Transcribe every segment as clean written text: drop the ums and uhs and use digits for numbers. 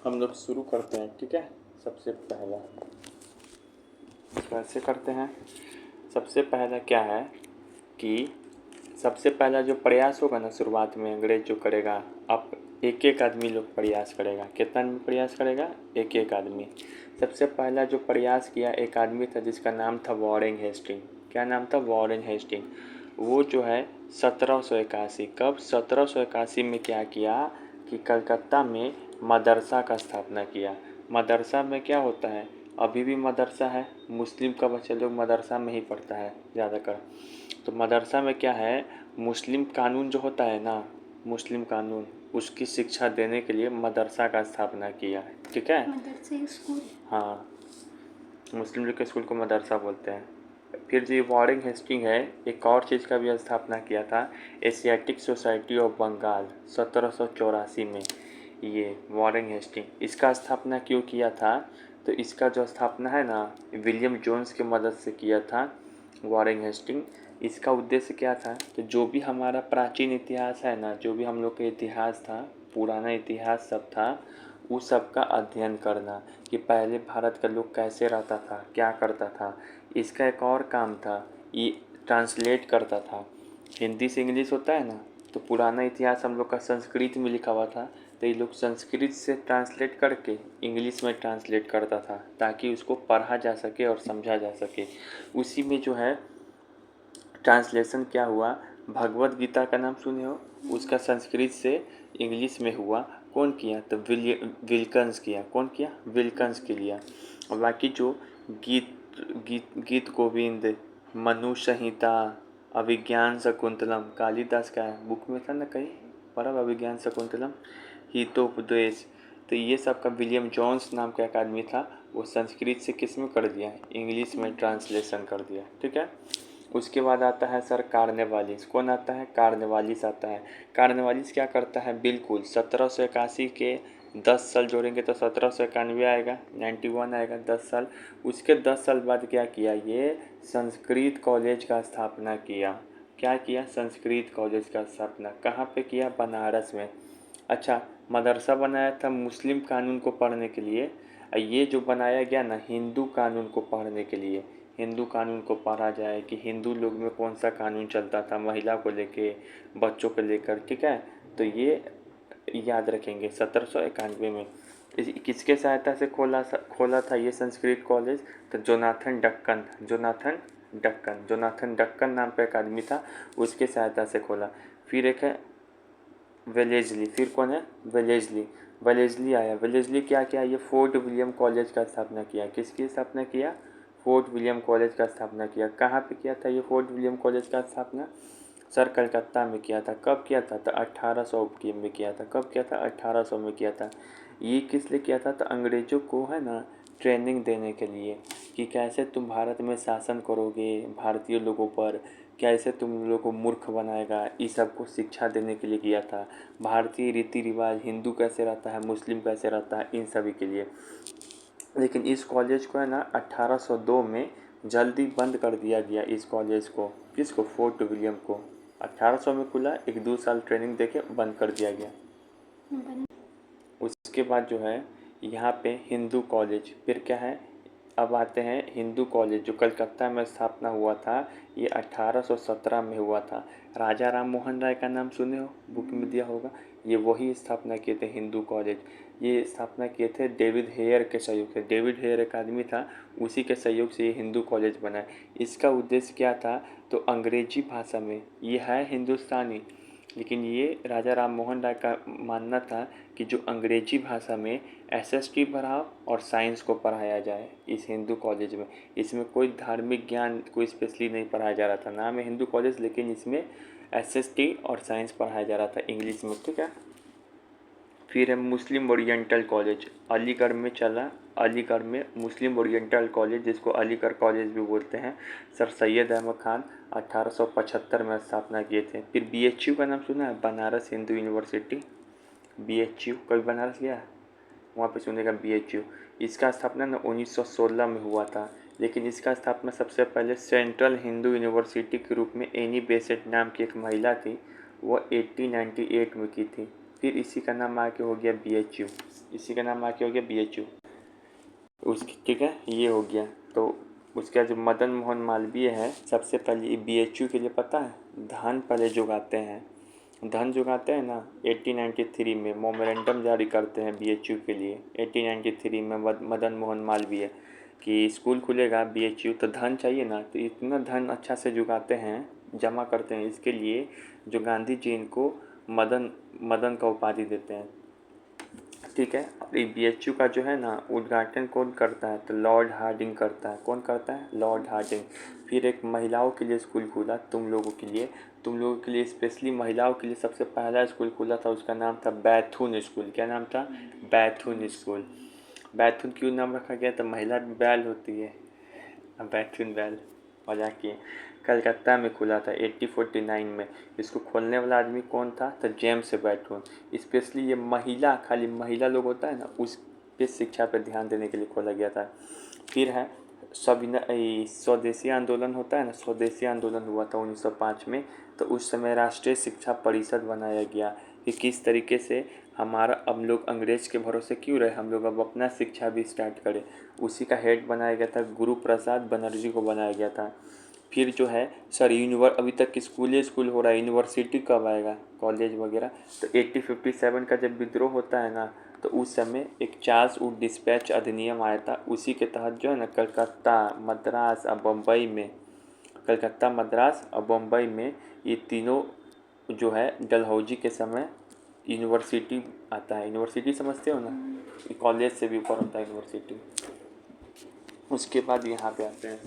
हम लोग शुरू करते हैं, ठीक है। सबसे पहला कैसे करते हैं? सबसे पहला क्या है कि सबसे पहला जो प्रयास होगा ना शुरुआत में अंग्रेज जो करेगा, अब एक एक आदमी लोग प्रयास करेगा। कितना आदमी प्रयास करेगा? एक एक आदमी। सबसे पहला जो प्रयास किया एक आदमी था जिसका नाम था वॉरेन हेस्टिंग। क्या नाम था? Warren Hasting. वो जो है 1781, कब? 1781 में क्या किया कि कलकत्ता में मदरसा का स्थापना किया। मदरसा में क्या होता है? अभी भी मदरसा है, मुस्लिम का बच्चा लोग मदरसा में ही पढ़ता है ज़्यादातर। तो मदरसा में क्या है, मुस्लिम कानून जो होता है ना, मुस्लिम कानून, उसकी शिक्षा देने के लिए मदरसा का स्थापना किया है, ठीक है। मदरसा स्कूल। हाँ, मुस्लिम लोग के स्कूल को मदरसा बोलते हैं। फिर जो वॉरेन हेस्टिंग है, एक और चीज़ का भी स्थापना किया था, एशियाटिक सोसाइटी ऑफ बंगाल 1784 में। ये वॉरेन हेस्टिंग इसका स्थापना क्यों किया था? तो इसका जो स्थापना है ना, विलियम जोन्स की मदद से किया था वॉरेन हेस्टिंग। इसका उद्देश्य क्या था कि जो भी हमारा प्राचीन इतिहास है ना, जो भी हम लोग का इतिहास था, पुराना इतिहास सब था, उस सब का अध्ययन करना कि पहले भारत का लोग कैसे रहता था, क्या करता था। इसका एक और काम था, ये ट्रांसलेट करता था। हिंदी से इंग्लिश होता है ना, तो पुराना इतिहास हम लोग का संस्कृत में लिखा हुआ था, तो ये लोग संस्कृत से ट्रांसलेट करके इंग्लिश में ट्रांसलेट करता था ताकि उसको पढ़ा जा सके और समझा जा सके। उसी में जो है ट्रांसलेशन क्या हुआ, भगवत गीता का नाम सुने हो, उसका संस्कृत से इंग्लिश में हुआ। कौन किया? तो विल्कन्स किया। कौन किया? विल्कन्स के लिया। और बाकी जो गीत गीत गोविंद, मनु संहिता, अभिज्ञान शकुंतलम, कालिदास का बुक में था ना कहीं पढ़ा, अभिज्ञान शकुंतलम, हितोपदेश, तो ये सब का विलियम जोन्स नाम का एक आदमी था, वो संस्कृत से किस में कर दिया? इंग्लिश में ट्रांसलेशन कर दिया, ठीक है। उसके बाद आता है सर कार्नेवालिस। कौन आता है? कार्नेवालिस आता है। कार्नेवालिस क्या करता है? बिल्कुल 1781 के 10 साल जोड़ेंगे तो 1791 आएगा, 91 आएगा, 10 साल। उसके 10 साल बाद क्या किया? ये संस्कृत कॉलेज का स्थापना किया। क्या किया? संस्कृत कॉलेज का स्थापना। कहाँ पे किया? बनारस में। अच्छा, मदरसा बनाया था मुस्लिम कानून को पढ़ने के लिए, ये जो बनाया गया ना हिंदू कानून को पढ़ने के लिए, हिंदू कानून को पढ़ा जाए कि हिंदू लोग में कौन सा कानून चलता था महिला को लेके, बच्चों को लेकर, ठीक है। तो ये याद रखेंगे 1791 में। किसके सहायता से खोला था ये संस्कृत कॉलेज? तो जोनाथन डक्कन, जोनाथन डक्कन नाम का एक आदमी था, उसके सहायता से खोला। फिर एक है वेलेजली। फिर कौन है? वेलेजली। वेलेजली आया। वेलेजली क्या किया? ये फोर्ट विलियम कॉलेज का स्थापना किया। किसकी स्थापना किया? फोर्ट विलियम कॉलेज का स्थापना किया। कहाँ पे किया था ये फोर्ट विलियम कॉलेज का स्थापना? सर कलकत्ता में किया था। कब किया था? तो 1800 में किया था। कब किया था? 1800 में किया था। ये किस लिए किया था? तो अंग्रेज़ों को है ना ट्रेनिंग देने के लिए कि कैसे तुम भारत में शासन करोगे भारतीय लोगों पर, कैसे तुम लोगों को मूर्ख बनाएगा, इस सब को शिक्षा देने के लिए किया था। भारतीय रीति रिवाज, हिंदू कैसे रहता है, मुस्लिम कैसे रहता है, इन सभी के लिए। लेकिन इस कॉलेज को है ना 1802 में जल्दी बंद कर दिया गया। इस कॉलेज को, किसको? फोर्ट विलियम को। 1800 में खुला, 1-2 साल ट्रेनिंग देके बंद कर दिया गया। उसके बाद जो है यहाँ पे हिंदू कॉलेज, फिर क्या है, अब आते हैं हिंदू कॉलेज जो कलकत्ता में स्थापना हुआ था, ये 1817 में हुआ था। राजा राम मोहन राय का नाम सुने हो, बुक में दिया होगा। ये वही स्थापना किए थे हिंदू कॉलेज। ये स्थापना किए थे डेविड हेयर के सहयोग से। डेविड हेयर एक आदमी था, उसी के सहयोग से ये हिंदू कॉलेज बना। इसका उद्देश्य क्या था? तो अंग्रेजी भाषा में, ये है हिंदुस्तानी, लेकिन ये राजा राम मोहन राय का मानना था कि जो अंग्रेजी भाषा में एसएसटी पढ़ाओ और साइंस को पढ़ाया जाए इस हिंदू कॉलेज में। इसमें कोई धार्मिक ज्ञान कोई स्पेशली नहीं पढ़ाया जा रहा था। नाम है हिंदू कॉलेज, लेकिन इसमें एसएसटी और साइंस पढ़ाया जा रहा था इंग्लिश में, ठीक है। फिर है मुस्लिम ओरिएंटल कॉलेज, अलीगढ़ में चला। अलीगढ़ में मुस्लिम ओरिएंटल कॉलेज, जिसको अलीगढ़ कॉलेज भी बोलते हैं, सर सैयद अहमद खान 1875 में स्थापना किए थे। फिर बीएचयू का नाम सुना है? बनारस हिंदू यूनिवर्सिटी। बीएचयू कभी बनारस गया है? वहाँ पे सुनेगा बीएचयू। इसका स्थापना ना 1916 में हुआ था, लेकिन इसका स्थापना सबसे पहले सेंट्रल हिंदू यूनिवर्सिटी के रूप में एनी बेसेंट नाम की एक महिला थी, वो 1898 में की थी। फिर इसी का नाम आके हो गया BHU, इसी का नाम आके हो गया BHU उसकी, ठीक है, ये हो गया। तो उसका जो मदन मोहन मालवीय है, सबसे पहले ये BHU के लिए पता है, धान पहले जुगाते हैं, धन जुगाते हैं ना 1893 में मोमेरेंडम जारी करते हैं BHU के लिए। 1893 में मदन मोहन मालवीय कि स्कूल खुलेगा BHU, तो धन चाहिए ना, तो इतना धन अच्छा से जुगाते हैं, जमा करते हैं, इसके लिए जो गांधी जी इनको मदन मदन का उपाधि देते हैं, ठीक है। और ये BHU का जो है ना उद्घाटन कौन करता है, तो लॉर्ड हार्डिंग करता है। कौन करता है? Lord Hardinge. फिर एक महिलाओं के लिए स्कूल खुला, तुम लोगों के लिए स्पेशली महिलाओं के लिए सबसे पहला स्कूल खुला था, उसका नाम था बैथुन स्कूल। क्या नाम था? बैथुन स्कूल। बैथुन क्यों नाम रखा गया? तो महिला बैल होती है, बैथुन बैल, मजाक किए। कलकत्ता में खुला था 1849 में। इसको खोलने वाला आदमी कौन था? तो जेम्स बैथुन। स्पेशली ये महिला, खाली महिला लोग होता है ना, उस पे शिक्षा पर ध्यान देने के लिए खोला गया था। फिर है स्वदेशी आंदोलन होता है ना, स्वदेशी आंदोलन हुआ था 1905 में। तो उस समय राष्ट्रीय शिक्षा परिषद बनाया गया कि किस तरीके से हमारा, हम लोग अंग्रेज के भरोसे क्यों रहे, हम लोग अब अपना शिक्षा भी स्टार्ट करें। उसी का हेड बनाया गया था, गुरु प्रसाद बनर्जी को बनाया गया था। फिर जो है सर अभी तक स्कूल हो रहा है, यूनिवर्सिटी कब आएगा, कॉलेज वगैरह? तो 1857 का जब विद्रोह होता है ना, तो उस समय एक चार्ल्स वुड डिस्पैच अधिनियम आया था। उसी के तहत जो है ना कलकत्ता, मद्रास और बम्बई में, कलकत्ता, मद्रास और बम्बई में ये तीनों जो है डलहौजी के समय यूनिवर्सिटी आता है। यूनिवर्सिटी समझते हो ना, कॉलेज से भी ऊपर होता है यूनिवर्सिटी। उसके बाद यहाँ पे आते हैं,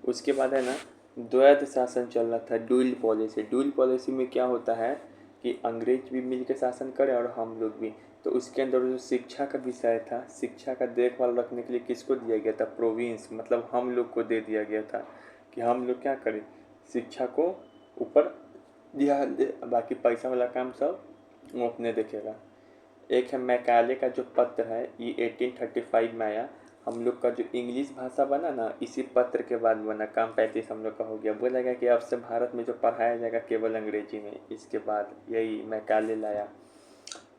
उसके बाद है ना द्वैध शासन चल रहा था, ड्यूल पॉलिसी। ड्यूल पॉलिसी में क्या होता है कि अंग्रेज भी मिल के शासन करे और हम लोग भी। तो उसके अंदर जो शिक्षा का विषय था, शिक्षा का देखभाल रखने के लिए किसको दिया गया था? प्रोविंस, मतलब हम लोग को दे दिया गया था कि हम लोग क्या करें, शिक्षा को ऊपर ध्यान दे, बाकी पैसा वाला काम सब वो अपने देखेगा। एक है मैकाले का जो पत्र है, ये 1835 में आया। हम लोग का जो इंग्लिश भाषा बना ना, इसी पत्र के बाद बना। काम 35 हम लोग का हो गया। बोला गया कि अब से भारत में जो पढ़ाया जाएगा केवल अंग्रेजी में। इसके बाद यही मैकाले लाया।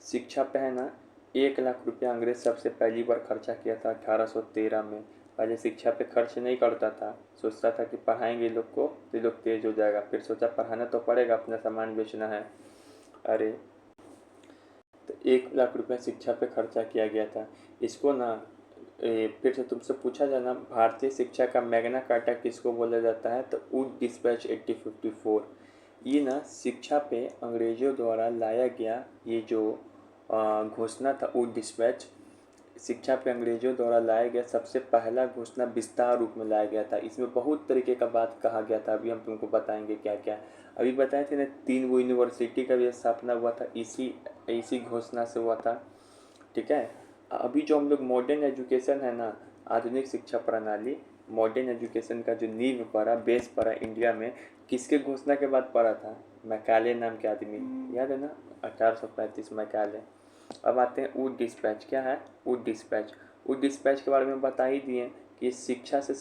शिक्षा पे है ना 1 लाख रुपया अंग्रेज सबसे पहली बार खर्चा किया था 1813 में। पहले शिक्षा पे खर्च नहीं करता था, सोचता था कि पढ़ाएंगे लोग को तो ये लोग तेज हो जाएगा। फिर सोचा पढ़ाना तो पड़ेगा, अपना सामान बेचना है। अरे, तो 1 लाख रुपया शिक्षा पे खर्चा किया गया था। इसको ना फिर से तुमसे पूछा जाए ना, भारतीय शिक्षा का मैग्ना कार्टा किसको बोला जाता है? तो वुड डिस्पैच 1854। ये ना शिक्षा पे अंग्रेजों द्वारा लाया गया ये जो घोषणा था, वुड डिस्पैच, शिक्षा पे अंग्रेजों द्वारा लाया गया सबसे पहला घोषणा विस्तार रूप में लाया गया था। इसमें बहुत तरीके का बात कहा गया था, अभी हम तुमको बताएंगे क्या क्या। अभी बताए थे ना 3 वो यूनिवर्सिटी का भी स्थापना हुआ था, इसी घोषणा से हुआ था, ठीक है। अभी जो हम लोग मॉडर्न एजुकेशन है ना, आधुनिक शिक्षा प्रणाली, मॉडर्न एजुकेशन का जो नींव पड़ा, बेस पड़ा इंडिया में, किसके घोषणा के बाद पड़ा था? मैकाले नाम के आदमी, याद है ना, 1835 मैकाले। अब आते हैं वुड डिस्पैच। क्या है वुड डिस्पैच? वुड डिस्पैच के बारे में बता ही दिए कि ये शिक्षा से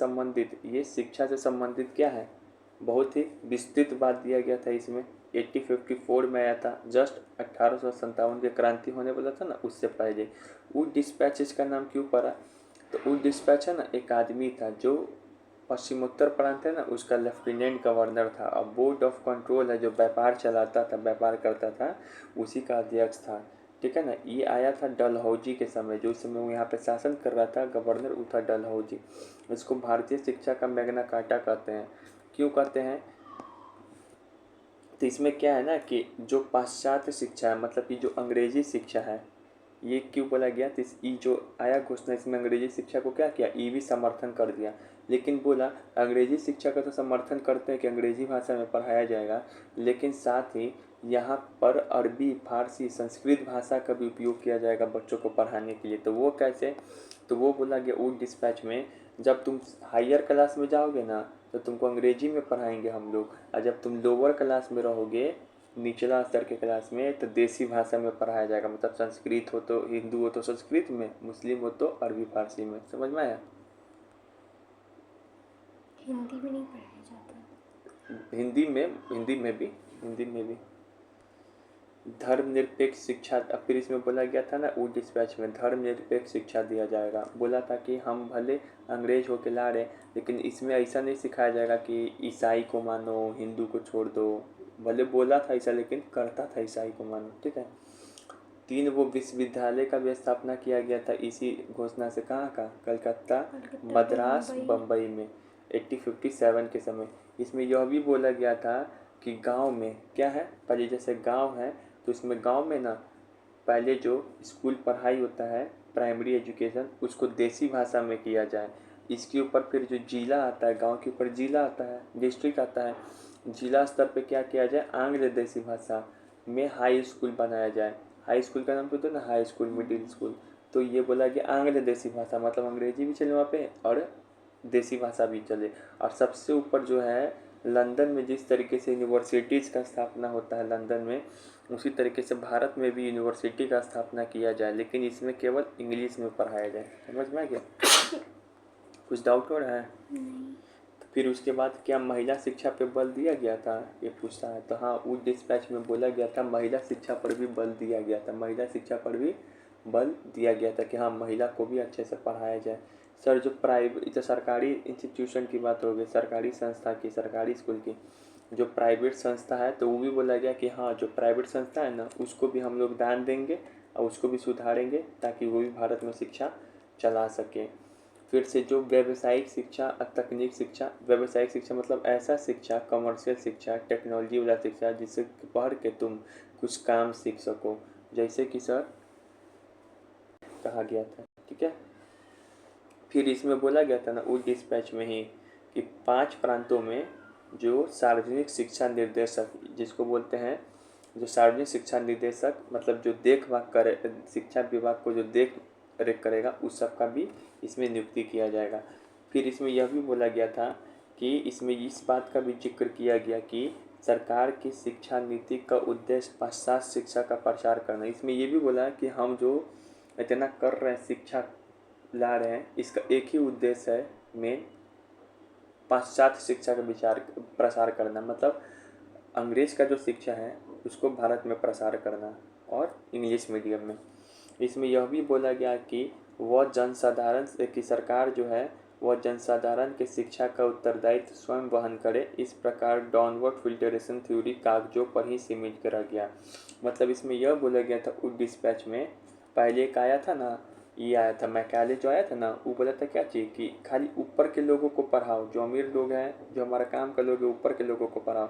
संबंधित क्या है, बहुत ही विस्तृत बात दिया गया था इसमें। 1854 में आया था, जस्ट 1857 के क्रांति होने वाला था ना, उससे पहले। वुड डिस्पैच इसका नाम क्यों पड़ा? तो वुड डिस्पैच है ना एक आदमी था जो पश्चिमोत्तर प्रांत है ना, उसका लेफ्टिनेंट गवर्नर था। अब बोर्ड ऑफ कंट्रोल है जो व्यापार चलाता था, व्यापार करता था, उसी का अध्यक्ष था, ठीक है ना। ये आया था डलहौजी के समय, जो उस समय वो यहाँ पे शासन कर रहा था, गवर्नर वो था डलहौजी। इसको भारतीय शिक्षा का मैग्ना कार्टा कहते हैं। क्यों कहते हैं? तो इसमें क्या है ना कि जो पाश्चात्य शिक्षा है, मतलब कि जो अंग्रेजी शिक्षा है, ये क्यों बोला गया? तो ये जो आया घोषणा, इसमें अंग्रेजी शिक्षा को क्या किया? ये भी समर्थन कर दिया। लेकिन बोला अंग्रेजी शिक्षा का तो समर्थन करते हैं कि अंग्रेजी भाषा में पढ़ाया जाएगा, लेकिन साथ ही यहाँ पर अरबी, फारसी, संस्कृत भाषा का भी उपयोग किया जाएगा बच्चों को पढ़ाने के लिए। तो वो कैसे? तो वो बोला गया वुड डिस्पैच में, जब तुम हायर क्लास में जाओगे ना, तो तुमको अंग्रेजी में पढ़ाएंगे हम लोग, और जब तुम लोअर क्लास में रहोगे, निचला स्तर के क्लास में, तो देसी भाषा में पढ़ाया जाएगा। मतलब संस्कृत हो तो हिंदू हो तो संस्कृत में, मुस्लिम हो तो अरबी फारसी में। समझ में आया? हिंदी में नहीं पढ़ाया जाता? हिंदी में भी। धर्मनिरपेक्ष शिक्षा, फिर इसमें बोला गया था ना वो डिस्पैच में धर्मनिरपेक्ष शिक्षा दिया जाएगा। बोला था कि हम भले अंग्रेज होके ला रहे लेकिन इसमें ऐसा नहीं सिखाया जाएगा कि ईसाई को मानो हिंदू को छोड़ दो। भले बोला था ऐसा लेकिन करता था ईसाई को मानो। ठीक है। 3 वो विश्वविद्यालय का भी स्थापना किया गया था इसी घोषणा से। कहाँ का? कलकत्ता, मद्रास, बम्बई में 1857 के समय। इसमें यह भी बोला गया था कि गांव में क्या है, पहले जैसे गांव है तो इसमें गांव में ना पहले जो स्कूल पढ़ाई होता है प्राइमरी एजुकेशन उसको देसी भाषा में किया जाए। इसके ऊपर फिर जो जिला आता है, गांव के ऊपर जिला आता है, डिस्ट्रिक्ट आता है, जिला स्तर पे क्या किया जाए, आंग्ल देसी भाषा में हाई स्कूल बनाया जाए। हाई स्कूल का नाम तो ना हाई स्कूल, मिडिल स्कूल। तो ये बोला कि आंग्ल देसी भाषा मतलब अंग्रेजी भी चले वहाँ पे और देसी भाषा भी चले। और सबसे ऊपर जो है लंदन में जिस तरीके से यूनिवर्सिटीज़ का स्थापना होता है लंदन में, उसी तरीके से भारत में भी यूनिवर्सिटी का स्थापना किया जाए, लेकिन इसमें केवल इंग्लिश में पढ़ाया जाए। समझ में आ गया? कुछ डाउट हो रहा है? तो फिर उसके बाद क्या महिला शिक्षा पे बल दिया गया था, ये पूछता है। तो हाँ, उस डिस्पैच में बोला गया था महिला शिक्षा पर भी बल दिया गया था। महिला शिक्षा पर भी बल दिया गया था कि हाँ महिला को भी अच्छे से पढ़ाया जाए। सर जो प्राइवेट, जो सरकारी इंस्टीट्यूशन की बात हो गई, सरकारी संस्था की, सरकारी स्कूल की, जो प्राइवेट संस्था है तो वो भी बोला गया कि हाँ जो प्राइवेट संस्था है ना उसको भी हम लोग दान देंगे और उसको भी सुधारेंगे ताकि वो भी भारत में शिक्षा चला सके। फिर से जो व्यावसायिक शिक्षा और तकनीक शिक्षा, व्यावसायिक शिक्षा मतलब ऐसा शिक्षा, कमर्शियल शिक्षा, टेक्नोलॉजी वाला शिक्षा जिससे पढ़ के तुम कुछ काम सीख सको, जैसे कि सर कहा गया था। ठीक है। फिर इसमें बोला गया था ना उस डिस्पैच में ही कि 5 प्रांतों में जो सार्वजनिक शिक्षा निर्देशक जिसको बोलते हैं, जो सार्वजनिक शिक्षा निर्देशक मतलब जो देखभाल करे, शिक्षा विभाग को जो देख रेख करेगा उस सब का भी इसमें नियुक्ति किया जाएगा। फिर इसमें यह भी बोला गया था कि इसमें इस बात का भी जिक्र किया गया कि सरकार की शिक्षा नीति का उद्देश्य पाश्चात्य शिक्षा का प्रचार करना। इसमें ये भी बोला कि हम जो इतना कर रहे हैं, शिक्षा ला रहे हैं, इसका एक ही उद्देश्य है मेन, पाश्चात्य शिक्षा का विचार प्रसार करना, मतलब अंग्रेज का जो शिक्षा है उसको भारत में प्रसार करना और इंग्लिश मीडियम में। इसमें यह भी बोला गया कि वह जनसाधारण की सरकार जो है वह जनसाधारण के शिक्षा का उत्तरदायित्व स्वयं वहन करे। इस प्रकार डाउनवर्ड फिल्टरेशन थ्योरी कागजों पर ही सीमित करा गया। मतलब इसमें यह बोला गया था उस डिस्पैच में, पहले एक आया था ना, ये आया था मैकाले जो आया था ना, वो बोला था क्या चीज़ कि खाली ऊपर के लोगों को पढ़ाओ, जो अमीर लोग हैं जो हमारा काम कर लोग ऊपर के लोगों को पढ़ाओ,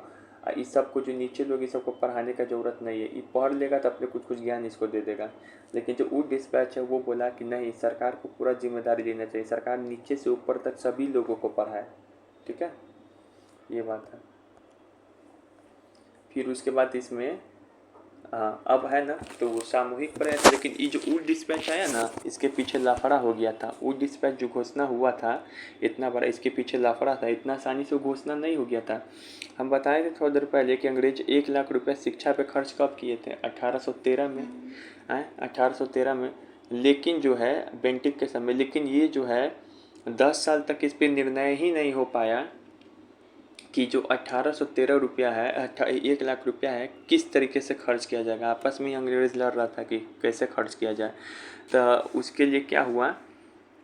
इस सब को जो नीचे लोग इस सबको पढ़ाने का ज़रूरत नहीं है, ये पढ़ लेगा तो अपने कुछ कुछ ज्ञान इसको दे देगा। लेकिन जो वो डिस्पैच है वो बोला कि नहीं, सरकार को पूरा जिम्मेदारी लेना चाहिए, सरकार नीचे से ऊपर तक सभी लोगों को पढ़ाए। ठीक है, ये बात है। फिर उसके बाद इसमें हाँ अब है ना तो वो सामूहिक प्रयास, लेकिन ये जो वुड डिस्पैच आया ना इसके पीछे लाफड़ा हो गया था। वुड डिस्पैच जो घोषणा हुआ था इतना बड़ा, इसके पीछे लाफड़ा था, इतना आसानी से घोषणा नहीं हो गया था। हम बताए थे थोड़ी देर पहले कि अंग्रेज 1 लाख रुपए शिक्षा पे खर्च कब किए थे, 1813 में, 1813 में। लेकिन जो है बेंटिक के समय, लेकिन ये जो है 10 साल तक इस पर निर्णय ही नहीं हो पाया कि जो 1813 रुपया है, 1 लाख रुपया है, किस तरीके से खर्च किया जाएगा। आपस में ही अंग्रेज लड़ रहा था कि कैसे खर्च किया जाए। तो उसके लिए क्या हुआ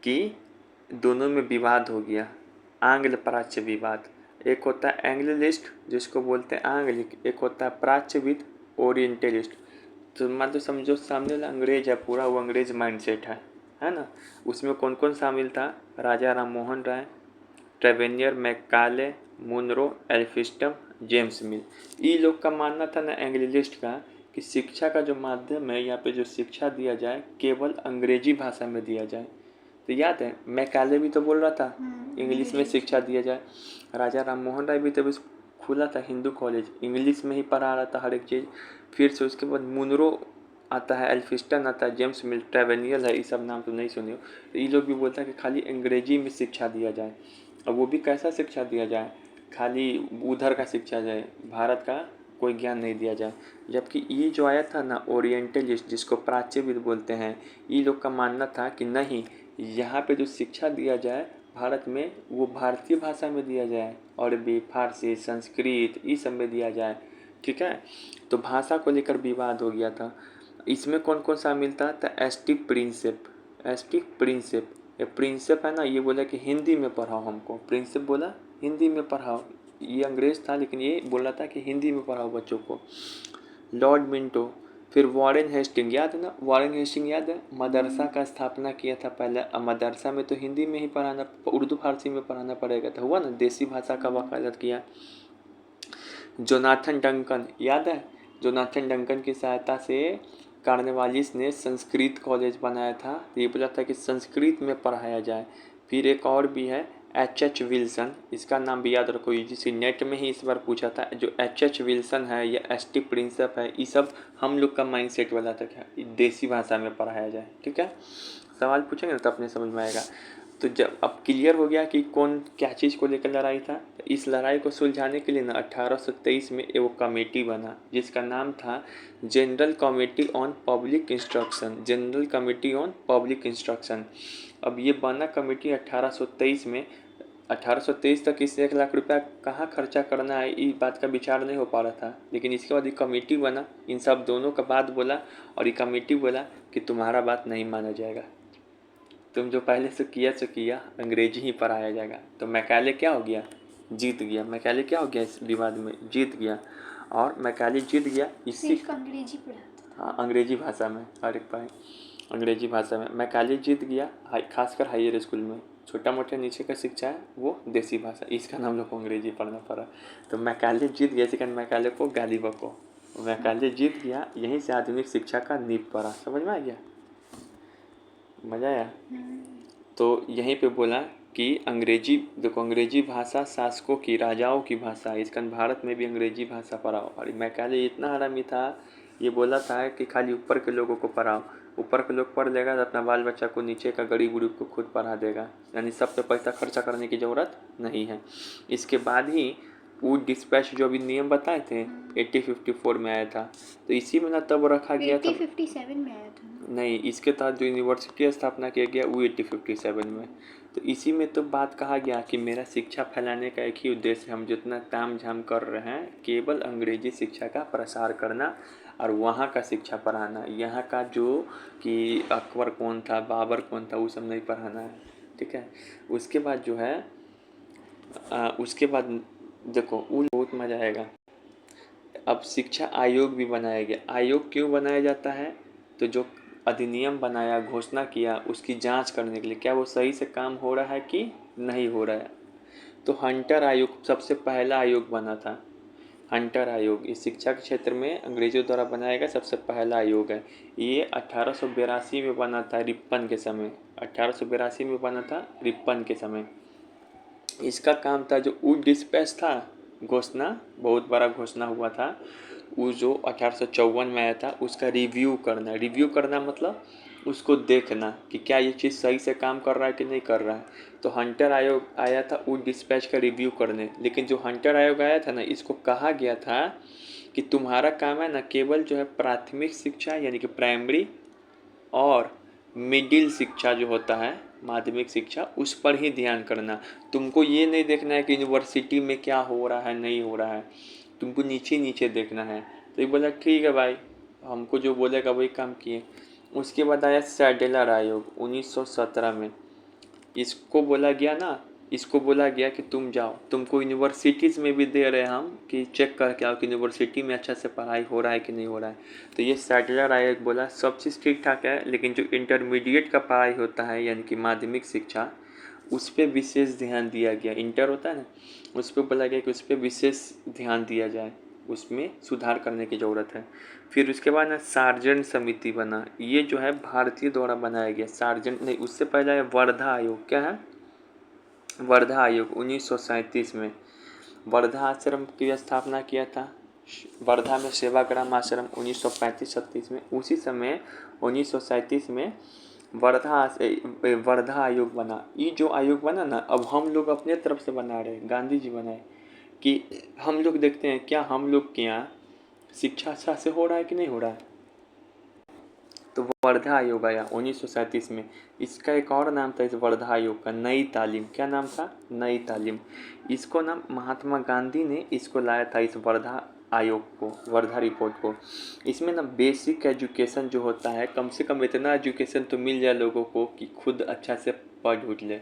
कि दोनों में विवाद हो गया, आंग्ल प्राच्य विवाद। एक होता है एंग्लिस्ट जिसको बोलते हैं आंग्लिक, एक होता है प्राच्यविद ओरिएंटलिस्ट। तो मतलब समझो सामने वाला अंग्रेज है पूरा, वो अंग्रेज माइंडसेट है ना। उसमें कौन कौन शामिल था, राजा Ram Mohan Roy, ट्रेवेनियर, Macaulay, Munro, एल्फिस्टम, James मिल। ये लोग का मानना था ना एंग्लिस्ट का कि शिक्षा का जो माध्यम है यहाँ पे जो शिक्षा दिया जाए केवल अंग्रेजी भाषा में दिया जाए। तो याद है मैकाले भी तो बोल रहा था इंग्लिश में शिक्षा दिया जाए। राजा राम मोहन राय भी तो खुला था हिंदू कॉलेज, इंग्लिश में ही पढ़ा रहा था हर एक चीज़। फिर से उसके बाद मुनरो आता है, एल्फिस्टन आता है, जेम्स मिल, ट्रेवेनियल है, ये सब नाम तो नहीं सुने हो। तो ये लोग भी बोलता है कि खाली अंग्रेजी में शिक्षा दिया जाए, और वो भी कैसा शिक्षा दिया जाए, खाली उधर का शिक्षा जाए, भारत का कोई ज्ञान नहीं दिया जाए। जबकि ये जो आया था ना ओरिएंटलिस्ट जिसको प्राच्यविद बोलते हैं, ये लोग का मानना था कि नहीं, यहाँ पे जो शिक्षा दिया जाए भारत में वो भारतीय भाषा में दिया जाए, अरबी, फारसी, संस्कृत, ये सब में दिया जाए। ठीक है। तो भाषा को लेकर विवाद हो गया था। इसमें कौन कौन शामिल था? एस.टी. प्रिंसेप। एस.टी. प्रिंसेप, ये प्रिंसेप है ना, ये बोला कि हिंदी में पढ़ाओ हमको। प्रिंसेप बोला हिंदी में पढ़ाओ। ये अंग्रेज था लेकिन ये बोला था कि हिंदी में पढ़ाओ बच्चों को। लॉर्ड मिंटो, फिर वॉरेन हेस्टिंग, याद है ना, वॉरेन हेस्टिंग याद है, मदरसा का स्थापना किया था पहले। अब मदरसा में तो हिंदी में ही पढ़ाना, उर्दू फारसी में पढ़ाना पड़ेगा, तो हुआ ना, देसी भाषा का वकालत किया। जोनाथन डंकन, याद है, जोनाथन डंकन की सहायता से कार्नवालिस ने संस्कृत कॉलेज बनाया था। ये बोला था कि संस्कृत में पढ़ाया जाए। फिर एक और भी है एच विल्सन, इसका नाम भी याद रखो, जिसे नेट में ही इस बार पूछा था। जो एच विल्सन है या एस.टी. प्रिंसेप है, ये सब हम लोग का माइंडसेट वाला था क्या देसी भाषा में पढ़ाया जाए। ठीक है, सवाल पूछेंगे ना तो अपने समझ में आएगा। तो जब अब क्लियर हो गया कि कौन क्या चीज़ को लेकर लड़ाई था, तो इस लड़ाई को सुलझाने के लिए ना 1823 में एक कमेटी बना जिसका नाम था general committee on public instruction. General committee on public instruction. अब ये बना कमेटी 1823 में। 1823 तक इस 1 लाख रुपया कहाँ खर्चा करना है इस बात का विचार नहीं हो पा रहा था, लेकिन इसके बाद ये कमेटी बना, इन सब दोनों का बात बोला और ये कमेटी बोला कि तुम्हारा बात नहीं माना जाएगा, तुम जो पहले से किया सो किया, अंग्रेजी ही पढ़ाया जाएगा। तो मैकाले क्या हो गया? जीत गया। मैकाले क्या हो गया इस विवाद में? जीत गया। और मैकाले जीत गया इसी अंग्रेजी पढ़ाता था। हाँ, अंग्रेजी भाषा में, हर एक भाई अंग्रेजी भाषा में। मैकाले जीत गया, खासकर हायर स्कूल में। छोटा मोटा नीचे का शिक्षा है वो देसी भाषा, इसका नाम लोग को अंग्रेजी पढ़ना पड़ा। तो मैकाले जीत गया, सेकंड मैकाले को गाली बको। मैकाले जीत गया, यहीं से आधुनिक शिक्षा का नींव पड़ा। समझ में आ गया? मज़ा आया? तो यहीं पे बोला कि अंग्रेजी, देखो अंग्रेजी भाषा शासकों की, राजाओं की भाषा है, इसका भारत में भी अंग्रेजी भाषा पढ़ाओ। और मैकाले इतना हरामी था, ये बोला था कि खाली ऊपर के लोगों को पढ़ाओ, ऊपर के लोग पढ़ लेगा तो अपना बाल बच्चा को, नीचे का गरीब उरीब को खुद पढ़ा देगा, यानी सब पे पैसा खर्चा करने की ज़रूरत नहीं है। इसके बाद ही वो डिस्पैच जो अभी नियम बताए थे 1854 में आया था, तो इसी में ना तब रखा गया था। 1857 में आया था। नहीं, इसके तहत जो यूनिवर्सिटी स्थापना किया गया वो 1857 में। तो इसी में तो बात कहा गया कि मेरा शिक्षा फैलाने का एक ही उद्देश्य है, हम जितना ताम झाम कर रहे हैं केवल अंग्रेजी शिक्षा का प्रसार करना और वहाँ का शिक्षा पढ़ाना, यहाँ का जो कि अकबर कौन था, बाबर कौन था, वो सब नहीं पढ़ाना है। ठीक है, उसके बाद जो है उसके बाद देखो वो बहुत मज़ा आएगा। अब शिक्षा आयोग भी बनाया गया। आयोग क्यों बनाया जाता है? तो जो अधिनियम बनाया, घोषणा किया, उसकी जांच करने के लिए क्या वो सही से काम हो रहा है कि नहीं हो रहा है। तो हंटर आयोग सबसे पहला आयोग बना था। हंटर आयोग इस शिक्षा के क्षेत्र में अंग्रेजों द्वारा बनाया गया सबसे पहला आयोग है। ये 1882 में बना था, रिपन के समय। 1882 में बना था, रिपन के समय। इसका काम था जो वुड डिस्पैच था, घोषणा, बहुत बड़ा घोषणा हुआ था, वो जो 1854 में आया था, उसका रिव्यू करना। रिव्यू करना मतलब उसको देखना कि क्या ये चीज़ सही से काम कर रहा है कि नहीं कर रहा है। तो हंटर आयोग आया था वुड डिस्पैच का रिव्यू करने। लेकिन जो हंटर आयोग आया था ना, इसको कहा गया था कि तुम्हारा काम है ना केवल जो है प्राथमिक शिक्षा यानी कि प्राइमरी और मिडिल शिक्षा जो होता है, माध्यमिक शिक्षा, उस पर ही ध्यान करना। तुमको ये नहीं देखना है कि यूनिवर्सिटी में क्या हो रहा है नहीं हो रहा है, तुमको नीचे नीचे देखना है। तो ये बोला ठीक है भाई, हमको जो बोलेगा वही काम किए। उसके बाद आया सैडलर आयोग 1917 में। इसको बोला गया ना, इसको बोला गया कि तुम जाओ, तुमको यूनिवर्सिटीज़ में भी दे रहे हैं हम कि चेक करके आओ कि यूनिवर्सिटी में अच्छा से पढ़ाई हो रहा है कि नहीं हो रहा है। तो ये सैडलर आयोग बोला सब चीज़ ठीक ठाक है, लेकिन जो इंटरमीडिएट का पढ़ाई होता है यानी कि माध्यमिक शिक्षा, उस पर विशेष ध्यान दिया गया। इंटर होता है ना, उस पर बोला गया कि उस पर विशेष ध्यान दिया जाए, उसमें सुधार करने की ज़रूरत है। फिर उसके बाद ना सार्जेंट समिति बना। ये जो है भारतीय द्वारा बनाया गया। सार्जेंट नहीं, उससे पहले है वर्धा आयोग। क्या है? वर्धा आयोग 1937 में। वर्धा आश्रम की स्थापना किया था। वर्धा में सेवाग्राम आश्रम 1935-36 में। उसी समय 1937 में वर्धा आयोग बना। ये जो आयोग बना ना, अब हम लोग अपने तरफ से बना रहे, गांधी जी बनाए कि हम लोग देखते हैं क्या हम लोग के यहाँ शिक्षा अच्छा से हो रहा है कि नहीं हो रहा है। तो वर्धा आयोग आया 1937 में। इसका एक और नाम था इस वर्धा आयोग का, नई तालीम। क्या नाम था? नई तालीम। इसको ना महात्मा गांधी ने इसको लाया था, इस वर्धा आयोग को, वर्धा रिपोर्ट को। इसमें ना बेसिक एजुकेशन जो होता है, कम से कम इतना एजुकेशन तो मिल जाए लोगों को कि खुद अच्छा से पढ़ उठ ले।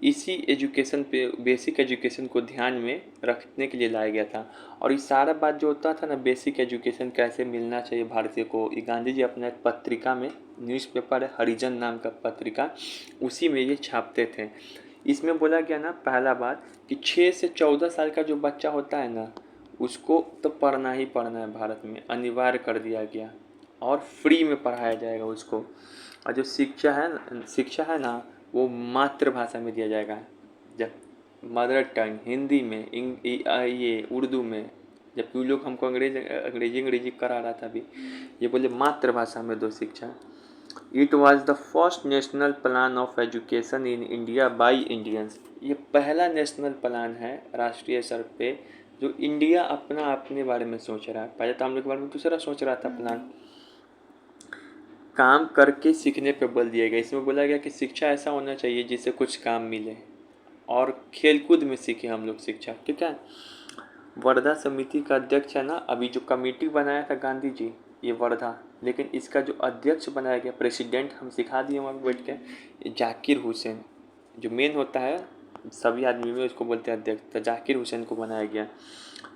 इसी एजुकेशन पे, बेसिक एजुकेशन को ध्यान में रखने के लिए लाया गया था। और ये सारा बात जो होता था ना, बेसिक एजुकेशन कैसे मिलना चाहिए भारतीय को, ये गांधी जी अपना एक पत्रिका में, न्यूज़पेपर है हरिजन नाम का पत्रिका, उसी में ये छापते थे। इसमें बोला गया ना पहला बात कि 6 से 14 साल का जो बच्चा होता है ना, उसको तो पढ़ना ही पढ़ना है, भारत में अनिवार्य कर दिया गया और फ्री में पढ़ाया जाएगा उसको। और जो शिक्षा है ना, वो मातृभाषा में दिया जाएगा। जब मदर टंग हिंदी में, ये उर्दू में, जबकि लोग हमको अंग्रेजी करा रहा था अभी, ये बोले मातृभाषा में दो शिक्षा। It was the first national plan of education in India by Indians. ये पहला नेशनल प्लान है राष्ट्रीय स्तर पे जो इंडिया अपने बारे में सोच रहा है। पहले तो हम लोग के बारे में दूसरा सोच रहा था प्लान। काम करके सीखने पे बल दिया गया। इसमें बोला गया कि शिक्षा ऐसा होना चाहिए जिससे कुछ काम मिले और खेलकूद में सीखे हम लोग शिक्षा, ठीक है। वर्धा समिति का अध्यक्ष है ना, अभी जो कमेटी बनाया था गांधी जी, ये वर्धा, लेकिन इसका जो अध्यक्ष बनाया गया, प्रेसिडेंट हम सिखा दिए वहाँ बैठ के, जाकिर हुसैन जो मेन होता है सभी आदमी में, उसको बोलते हैं अध्यक्ष, तो जाकिर हुसैन को बनाया गया।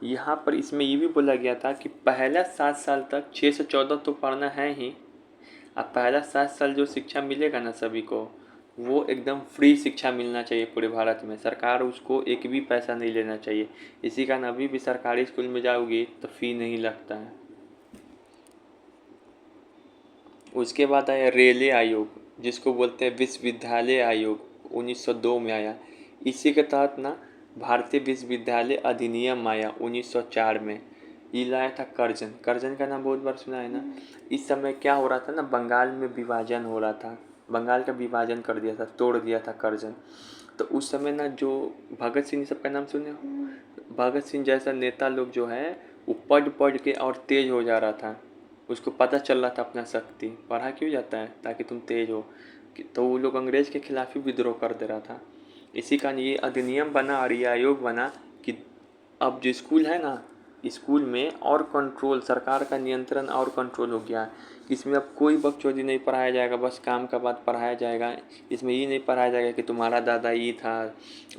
यहाँ पर इसमें ये भी बोला गया था कि पहला 7 साल तक 6 से 14 तो पढ़ना है ही। अब पहला 7 साल जो शिक्षा मिलेगा ना सभी को, वो एकदम फ्री शिक्षा मिलना चाहिए पूरे भारत में। सरकार उसको एक भी पैसा नहीं लेना चाहिए। इसी कारण अभी भी सरकारी स्कूल में जाओगी तो फी नहीं लगता है। उसके बाद आया रेलवे आयोग, जिसको बोलते हैं विश्वविद्यालय आयोग, 1902 में आया। इसी के तहत ना भारतीय विश्वविद्यालय अधिनियम आया 1904 में। ये लाया था कर्जन। कर्जन का नाम बहुत बार सुना है ना। इस समय क्या हो रहा था ना, बंगाल में विभाजन हो रहा था, बंगाल का विभाजन कर दिया था, तोड़ दिया था कर्जन। तो उस समय ना जो भगत सिंह सबका नाम सुने हो, भगत सिंह जैसा नेता लोग जो है वो पढ़ के और तेज हो जा रहा था। उसको पता चल रहा था अपना शक्ति, पढ़ा क्यों जाता है ताकि तुम तेज हो। तो वो लोग अंग्रेज के खिलाफ ही विद्रोह कर दे रहा था। इसी कारण ये अधिनियम बना और ये आयोग बना कि अब जो स्कूल है ना, स्कूल में और कंट्रोल, सरकार का नियंत्रण और कंट्रोल हो गया। इसमें अब कोई बकचोदी नहीं पढ़ाया जाएगा, बस काम का बात पढ़ाया जाएगा। इसमें ये नहीं पढ़ाया जाएगा कि तुम्हारा दादा ये था,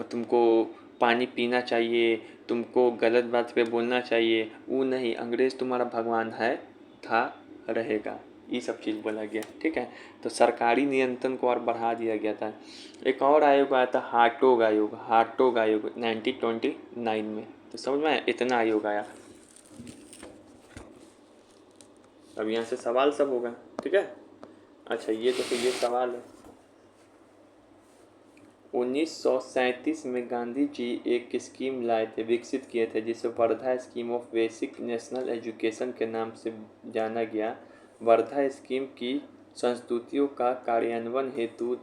तुमको पानी पीना चाहिए, तुमको गलत बात पे बोलना चाहिए, वो नहीं। अंग्रेज़ तुम्हारा भगवान है, था, रहेगा, ये सब चीज़ बोला गया, ठीक है। तो सरकारी नियंत्रण को और बढ़ा दिया गया था। एक और आयोग आया था हार्टोग आयोग, 1929 में। तो समझ में आया, इतना आयोग आया। अब यहाँ से सवाल सब होगा, ठीक है। अच्छा ये तो ये सवाल है। 1937 में गांधी जी एक स्कीम लाए थे, विकसित किए थे, जिसे Wardha scheme of basic national education के नाम से जाना गया। वर्धा स्कीम की संस्तुतियों का कार्यान्वयन हेतु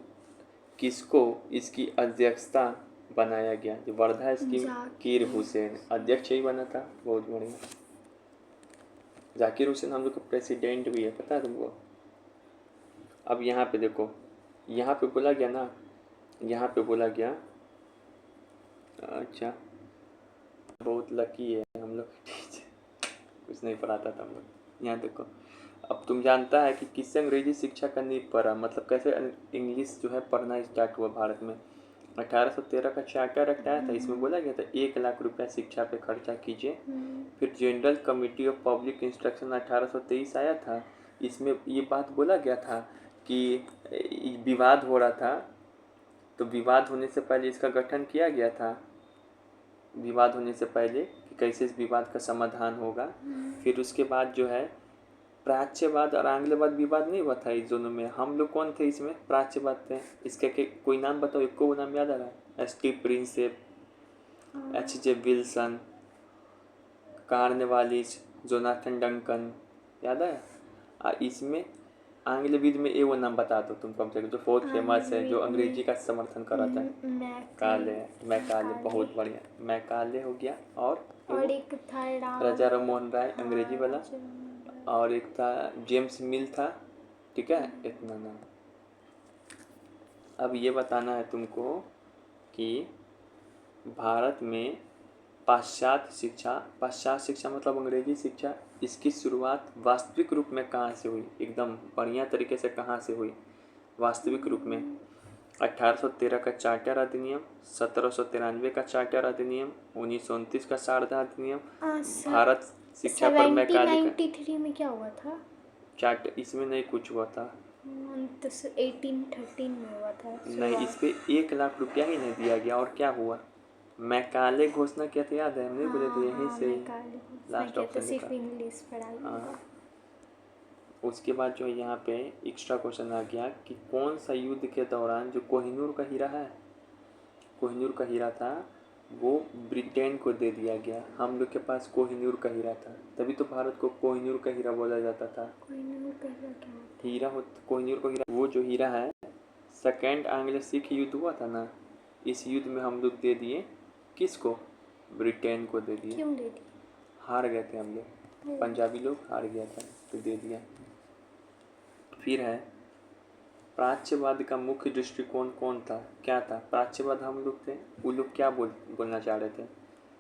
किसको इसकी अध्यक्षता बनाया गया? जो वर्धा स्कीम, जाकिर हुसैन अध्यक्ष ही बना था। बहुत बढ़िया। जाकिर हुसैन हम लोग का प्रेसिडेंट भी है, पता है तुमको। अब यहाँ पे देखो, यहाँ पे बोला गया ना, यहाँ पे बोला गया, अच्छा बहुत लकी है हम लोग टीचर, कुछ नहीं पढ़ाता था हम लोग। यहाँ देखो, अब तुम जानता है कि किससे अंग्रेजी शिक्षा का नींव पड़ा, मतलब कैसे इंग्लिश जो है पढ़ना स्टार्ट हुआ भारत में। 1813 का चार्टर एक्ट आया था, इसमें बोला गया था 1 लाख रुपया शिक्षा पे खर्चा कीजिए। फिर general committee of public instruction 1823 आया था, इसमें ये बात बोला गया था कि विवाद हो रहा था, तो विवाद होने से पहले इसका गठन किया गया था, विवाद होने से पहले कि कैसे इस विवाद का समाधान होगा। फिर उसके बाद जो है प्राच्यवाद और आंग्लवाद विवाद नहीं हुआ था इस दोनों में। हम लोग कौन थे इसमें? प्राच्यवाद थे। इसके कोई नाम बताओ, एक को नाम याद आ रहा है? ST. Prinsep, H.J. Wilson, Cornwallis, Jonathan Duncan, याद है? इसमें आंग्लविद में वो नाम बता दो तुम कम से कम, जो बहुत फेमस है, जो अंग्रेजी का समर्थन कर रहा था। मैकाले, बहुत बढ़िया, मैकाले हो गया। और एक था राजा राममोहन राय, अंग्रेजी वाला, और एक था जेम्स मिल था, ठीक है। इतना नाम। अब ये बताना है तुमको कि भारत में पाश्चात्य शिक्षा मतलब अंग्रेजी शिक्षा, इसकी शुरुआत वास्तविक रूप में कहाँ से हुई, एकदम बढ़िया तरीके से कहाँ से हुई वास्तविक रूप में? 1813 का चार्टर अधिनियम, 1793 का चार्टर अधिनियम, 1929 का शारदा अधिनियम, भारत शिक्षा पर मैकाले का 1793 में क्या हुआ था? चार्टर, इसमें नहीं कुछ हुआ था। तो 1813 में हुआ था नहीं, इस पे 1 लाख रुपया ही नहीं दिया गया, और क्या हुआ? मैकाले घोषणा किया था, याद है? हमने बोले थे यहीं से लास्ट ऑप्शन सिर्फ लिखा। इंग्लिश पढ़ाई होगा। हाँ, उसके बाद जो है यहाँ पे एक्स्ट्रा क्वेश्चन आ गया कि कौन सा युद्ध के दौरान जो कोहिनूर का हीरा है, कोहिनूर का हीरा था, वो ब्रिटेन को दे दिया गया। हम लोग के पास कोहिनूर का हीरा था, तभी तो भारत को कोहिनूर का हीरा बोला जाता था। कोहिनूर का हीरा क्या होता हीरा हो, कोहिनूर का हीरा, वो जो हीरा है, सेकेंड एंग्लो सिख युद्ध हुआ था ना, इस युद्ध में हम लोग दे दिए किसको? ब्रिटेन को दे है? दिए। क्यों दे दी? हार गए थे हम लोग, पंजाबी लोग हार गया था तो दे दिया। फिर है प्राच्यवाद का मुख्य दृष्टिकोण कौन था, क्या था? प्राच्यवाद हम लोग थे, वो लोग क्या बोलना चाह रहे थे?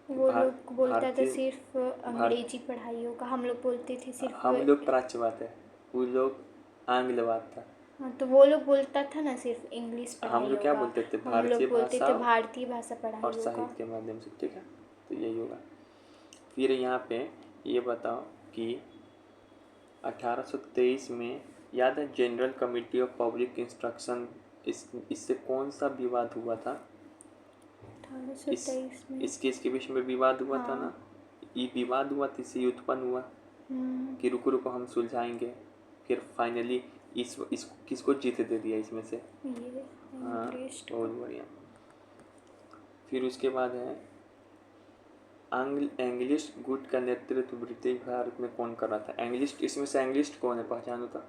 वो लोग बोलता था भारतीय, सिर्फ अंग्रेजी पढ़ाई होगा, हम लोग बोलते थे सिर्फ। हम लोग प्राच्यवाद है, वो लोग आंग्लवाद था। हाँ, तो वो लोग बोलता था ना सिर्फ इंग्लिश हम पढ़ाई लोग क्या होगा, बोलते थे? हम भारतीय लोग बोलते भाषा थे भारतीय भाषा पढ़ाई और होगा। साहित्य के माध्यम से, ठीक है, तो यही होगा। फिर यहाँ पे ये बताओ कि 1823 में, याद है, general committee of public instruction, इससे कौन सा विवाद हुआ था? 1823 में इसके बीच में विवाद हुआ था ना, हाँ। ये विवाद हुआ, तो इससे उत्पन्न हुआ कि रुको हम सुलझाएंगे। फिर फाइनली इस किसको जीत दे दिया इसमें से? ये हाँ, इंग्लिश बहुत बढ़िया। फिर उसके बाद है एंग्लिश गुट का नेतृत्व ब्रिटिश भारत में कौन कर रहा था? एंग्लिश, इसमें से एंग्लिश कौन है, पहचानो तो।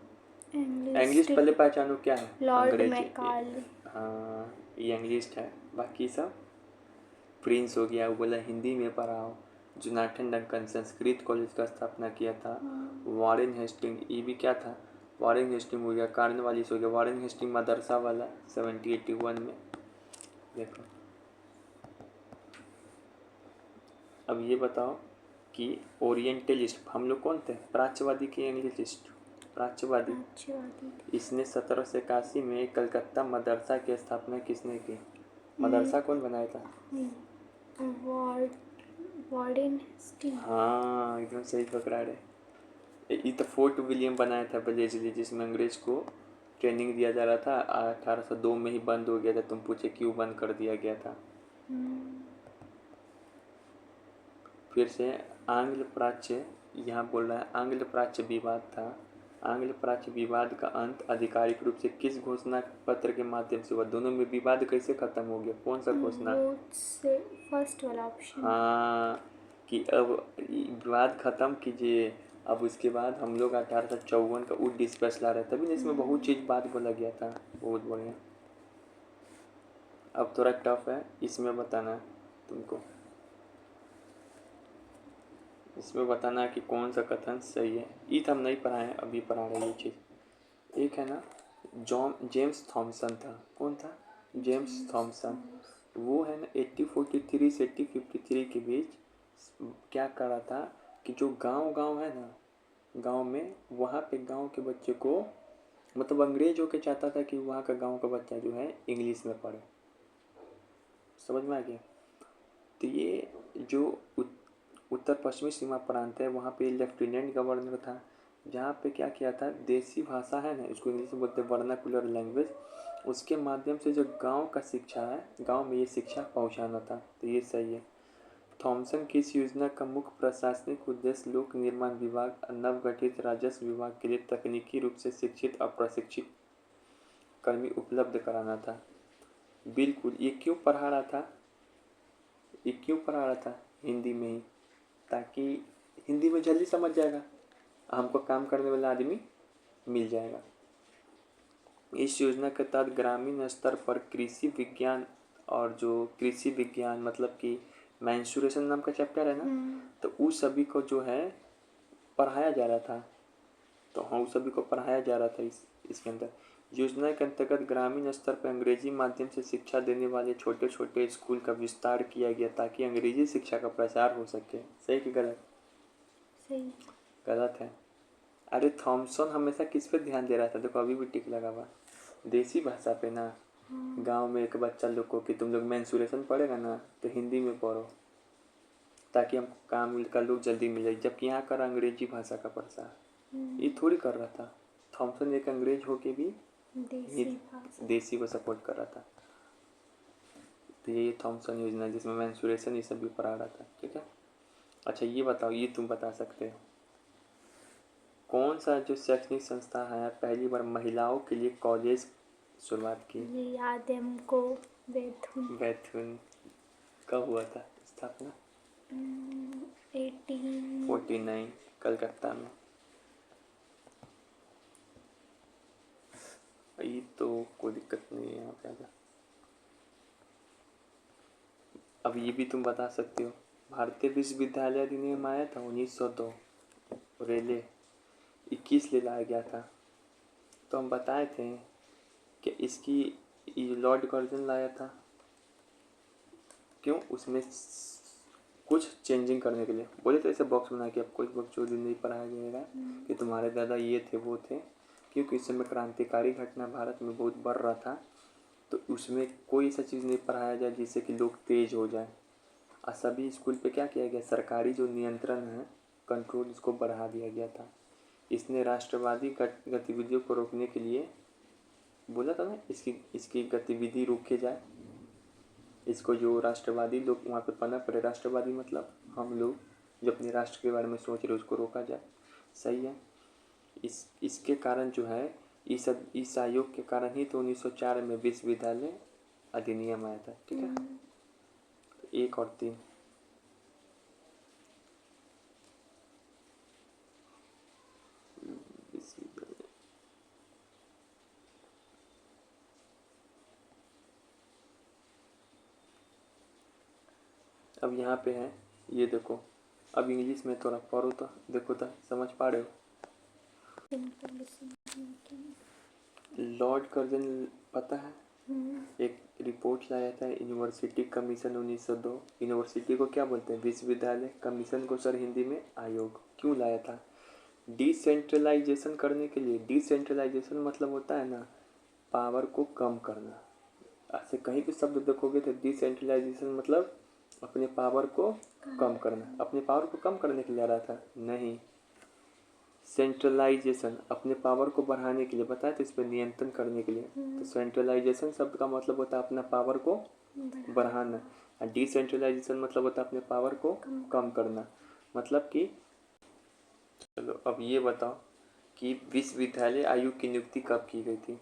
एंग्लिश पहले पहचानो, क्या है? लॉर्ड अंग्रेजी। मैकाले। हाँ, ये इंग्लिश है, बाकी सब प्रिंस हो गया, वो बोला हिंदी में पढ़ाओ। जोनाथन डंकन संस्कृत कॉलेज का स्थापना किया था। वॉरेन हेस्टिंग, ये भी क्या था? वॉरेन हेस्टिंग हो गया, कार्नवालिस हो गया। वॉरेन हेस्टिंग मदरसा वाला 1781 में। देखो, अब ये बताओ कि ओरिएंटलिस्ट हम लोग कौन थे? प्राच्यवादी के एंग्लिस्ट? प्राच्यवादी। इसने 1781 में कलकत्ता मदरसा की स्थापना किसने की? मदरसा कौन बनाया था? Warren Hasting. हाँ, एकदम सही पकड़ा रहे। ये तो फोर्ट विलियम बनाया था बेलेजली, जिसमें अंग्रेज को ट्रेनिंग दिया जा रहा था। 1802 में ही बंद हो गया था। तुम पूछे क्यों बंद कर दिया गया था? फिर से आंग्ल प्राच्य, यहाँ बोल रहा है आंग्ल प्राच्य विवाद था। आंग्ल प्राच्य विवाद का अंत आधिकारिक रूप से किस घोषणा पत्र के माध्यम से हुआ? दोनों में विवाद कैसे खत्म हो गया? कौन सा घोषणा? फर्स्ट वाला ऑप्शन। हाँ, कि अब विवाद खत्म कीजिए। अब उसके बाद हम लोग 1854 का उड डिस्पैच ला रहे, तभी ना इसमें बहुत चीज़ बात बोला गया था। बहुत बढ़िया। अब थोड़ा टफ है, इसमें बताना है तुमको, इसमें बताना है कि कौन सा कथन सही है। ईथ हम नहीं पढ़ाए, अभी पढ़ा रहे ये चीज़। एक है ना, जेम्स थॉमसन था। कौन था? James Thompson. वो है ना 1843 से 1853 के बीच क्या कर रहा था कि जो गांव है ना, गांव में, वहाँ पे गांव के बच्चे को, मतलब अंग्रेज होके चाहता था कि वहाँ का गांव का बच्चा जो है इंग्लिश में पढ़े। समझ में आ गया? तो ये जो उत्तर पश्चिमी सीमा प्रांत है, वहाँ पे लेफ्टिनेंट गवर्नर था, जहाँ पे क्या किया था, देसी भाषा है ना, इसको इंग्लिश में बोलते हैं वर्नाकुलर लैंग्वेज, उसके माध्यम से जो गांव का शिक्षा है, गांव में ये शिक्षा पहुँचाना था। तो ये सही है। थॉमसन की इस योजना का मुख्य प्रशासनिक उद्देश्य लोक निर्माण विभाग, नवगठित राजस्व विभाग के लिए तकनीकी रूप से शिक्षित और प्रशिक्षित कर्मी उपलब्ध कराना था। बिल्कुल। ये क्यों पढ़ा रहा था? हिंदी में ही, ताकि हिंदी में जल्दी समझ जाएगा, हमको काम करने वाला आदमी मिल जाएगा। इस योजना के तहत ग्रामीण स्तर पर कृषि विज्ञान, और जो कृषि विज्ञान मतलब कि मैंसुरेशन नाम का चैप्टर है ना, तो उस सभी को जो है पढ़ाया जा रहा था। तो हाँ, उस सभी को पढ़ाया जा रहा था इसके अंदर। योजना के अंतर्गत ग्रामीण स्तर पर अंग्रेजी माध्यम से शिक्षा देने वाले छोटे छोटे स्कूल का विस्तार किया गया ताकि अंग्रेजी शिक्षा का प्रचार हो सके। सही कि गलत? सही। गलत है। अरे थॉमसन हमेशा किस पे ध्यान दे रहा था? देखो अभी भी टिक लगा हुआ, देसी भाषा पे ना। गांव में एक बच्चा लोग को कि तुम लोग मेंसुरेशन पढ़ेगा ना तो हिंदी में पढ़ो ताकि हमको काम का लोग जल्दी मिल जाए, जबकि यहाँ कर अंग्रेजी भाषा का प्रसार ये थोड़ी कर रहा था। थॉमसन एक अंग्रेज होके भी देसी को सपोर्ट कर रहा था। तो ये थॉमसन योजना जिसमें मेंसुरेशन ये सब भी पढ़ा रहा था। ठीक है। अच्छा ये बताओ, ये तुम बता सकते हो कौन सा जो शैक्षणिक संस्था है पहली बार महिलाओं के लिए कॉलेज शुरुआत की? ये याद है हमको। बैथुन। कब हुआ था स्थापना? 1849 कलकत्ता में। ये तो कोई दिक्कत नहीं है यहाँ पे आजा। अब ये भी तुम बता सकते हो, भारतीय विश्वविद्यालय अधिनियम आया था 1902, रेले 21 ले लाया गया था। तो हम बताए थे कि इसकी लॉर्ड कर्जन लाया था। क्यों? उसमें कुछ चेंजिंग करने के लिए बोले तो ऐसे बॉक्स बना के आपको इस बकचोदी नहीं पढ़ाया जाएगा कि तुम्हारे दादा ये थे वो थे, क्योंकि इस समय क्रांतिकारी घटना भारत में बहुत बढ़ रहा था। तो उसमें कोई ऐसा चीज़ नहीं पढ़ाया जाए जिससे कि लोग तेज हो जाए। और सभी स्कूल पे क्या किया गया, सरकारी जो नियंत्रण है, कंट्रोल, इसको बढ़ा दिया गया था। इसने राष्ट्रवादी गतिविधियों को रोकने के लिए बोला था ना, इसकी गतिविधि रोके जाए। इसको जो राष्ट्रवादी लोग वहाँ पे पनप रहे, राष्ट्रवादी मतलब हम लोग जो अपने राष्ट्र के बारे में सोच रहे उसको रोका जाए। सही है। इसके कारण जो है इस आयोग के कारण ही तो 1904 में विश्वविद्यालय अधिनियम आया था। ठीक है। 1 और 3 विश्वविद्यालय। अब यहाँ पे है, ये देखो, अब इंग्लिश में थोड़ा पढ़ो तो देखो तो समझ पा रहे हो। लॉर्ड कर्जन पता है? एक रिपोर्ट लाया था यूनिवर्सिटी कमीशन 1902। यूनिवर्सिटी को क्या बोलते हैं? विश्वविद्यालय। कमीशन को सर हिंदी में आयोग। क्यों लाया था? डिसेंट्रलाइजेशन करने के लिए। डिसेंट्रलाइजेशन मतलब होता है ना, पावर को कम करना। ऐसे कहीं भी शब्द देखोगे तो डिसेंट्रलाइजेशन मतलब अपने पावर को कम करना। अपने पावर को कम करने के लिए आ रहा था? नहीं, सेंट्रलाइजेशन अपने पावर को बढ़ाने के लिए। बताया तो इस पर नियंत्रण करने के लिए। तो सेंट्रलाइजेशन शब्द का मतलब होता है अपना पावर को बढ़ाना, और डिसेंट्रलाइजेशन मतलब होता है अपने पावर को कम करना। मतलब कि चलो अब ये बताओ कि विश्वविद्यालय आयोग की नियुक्ति कब की गई थी?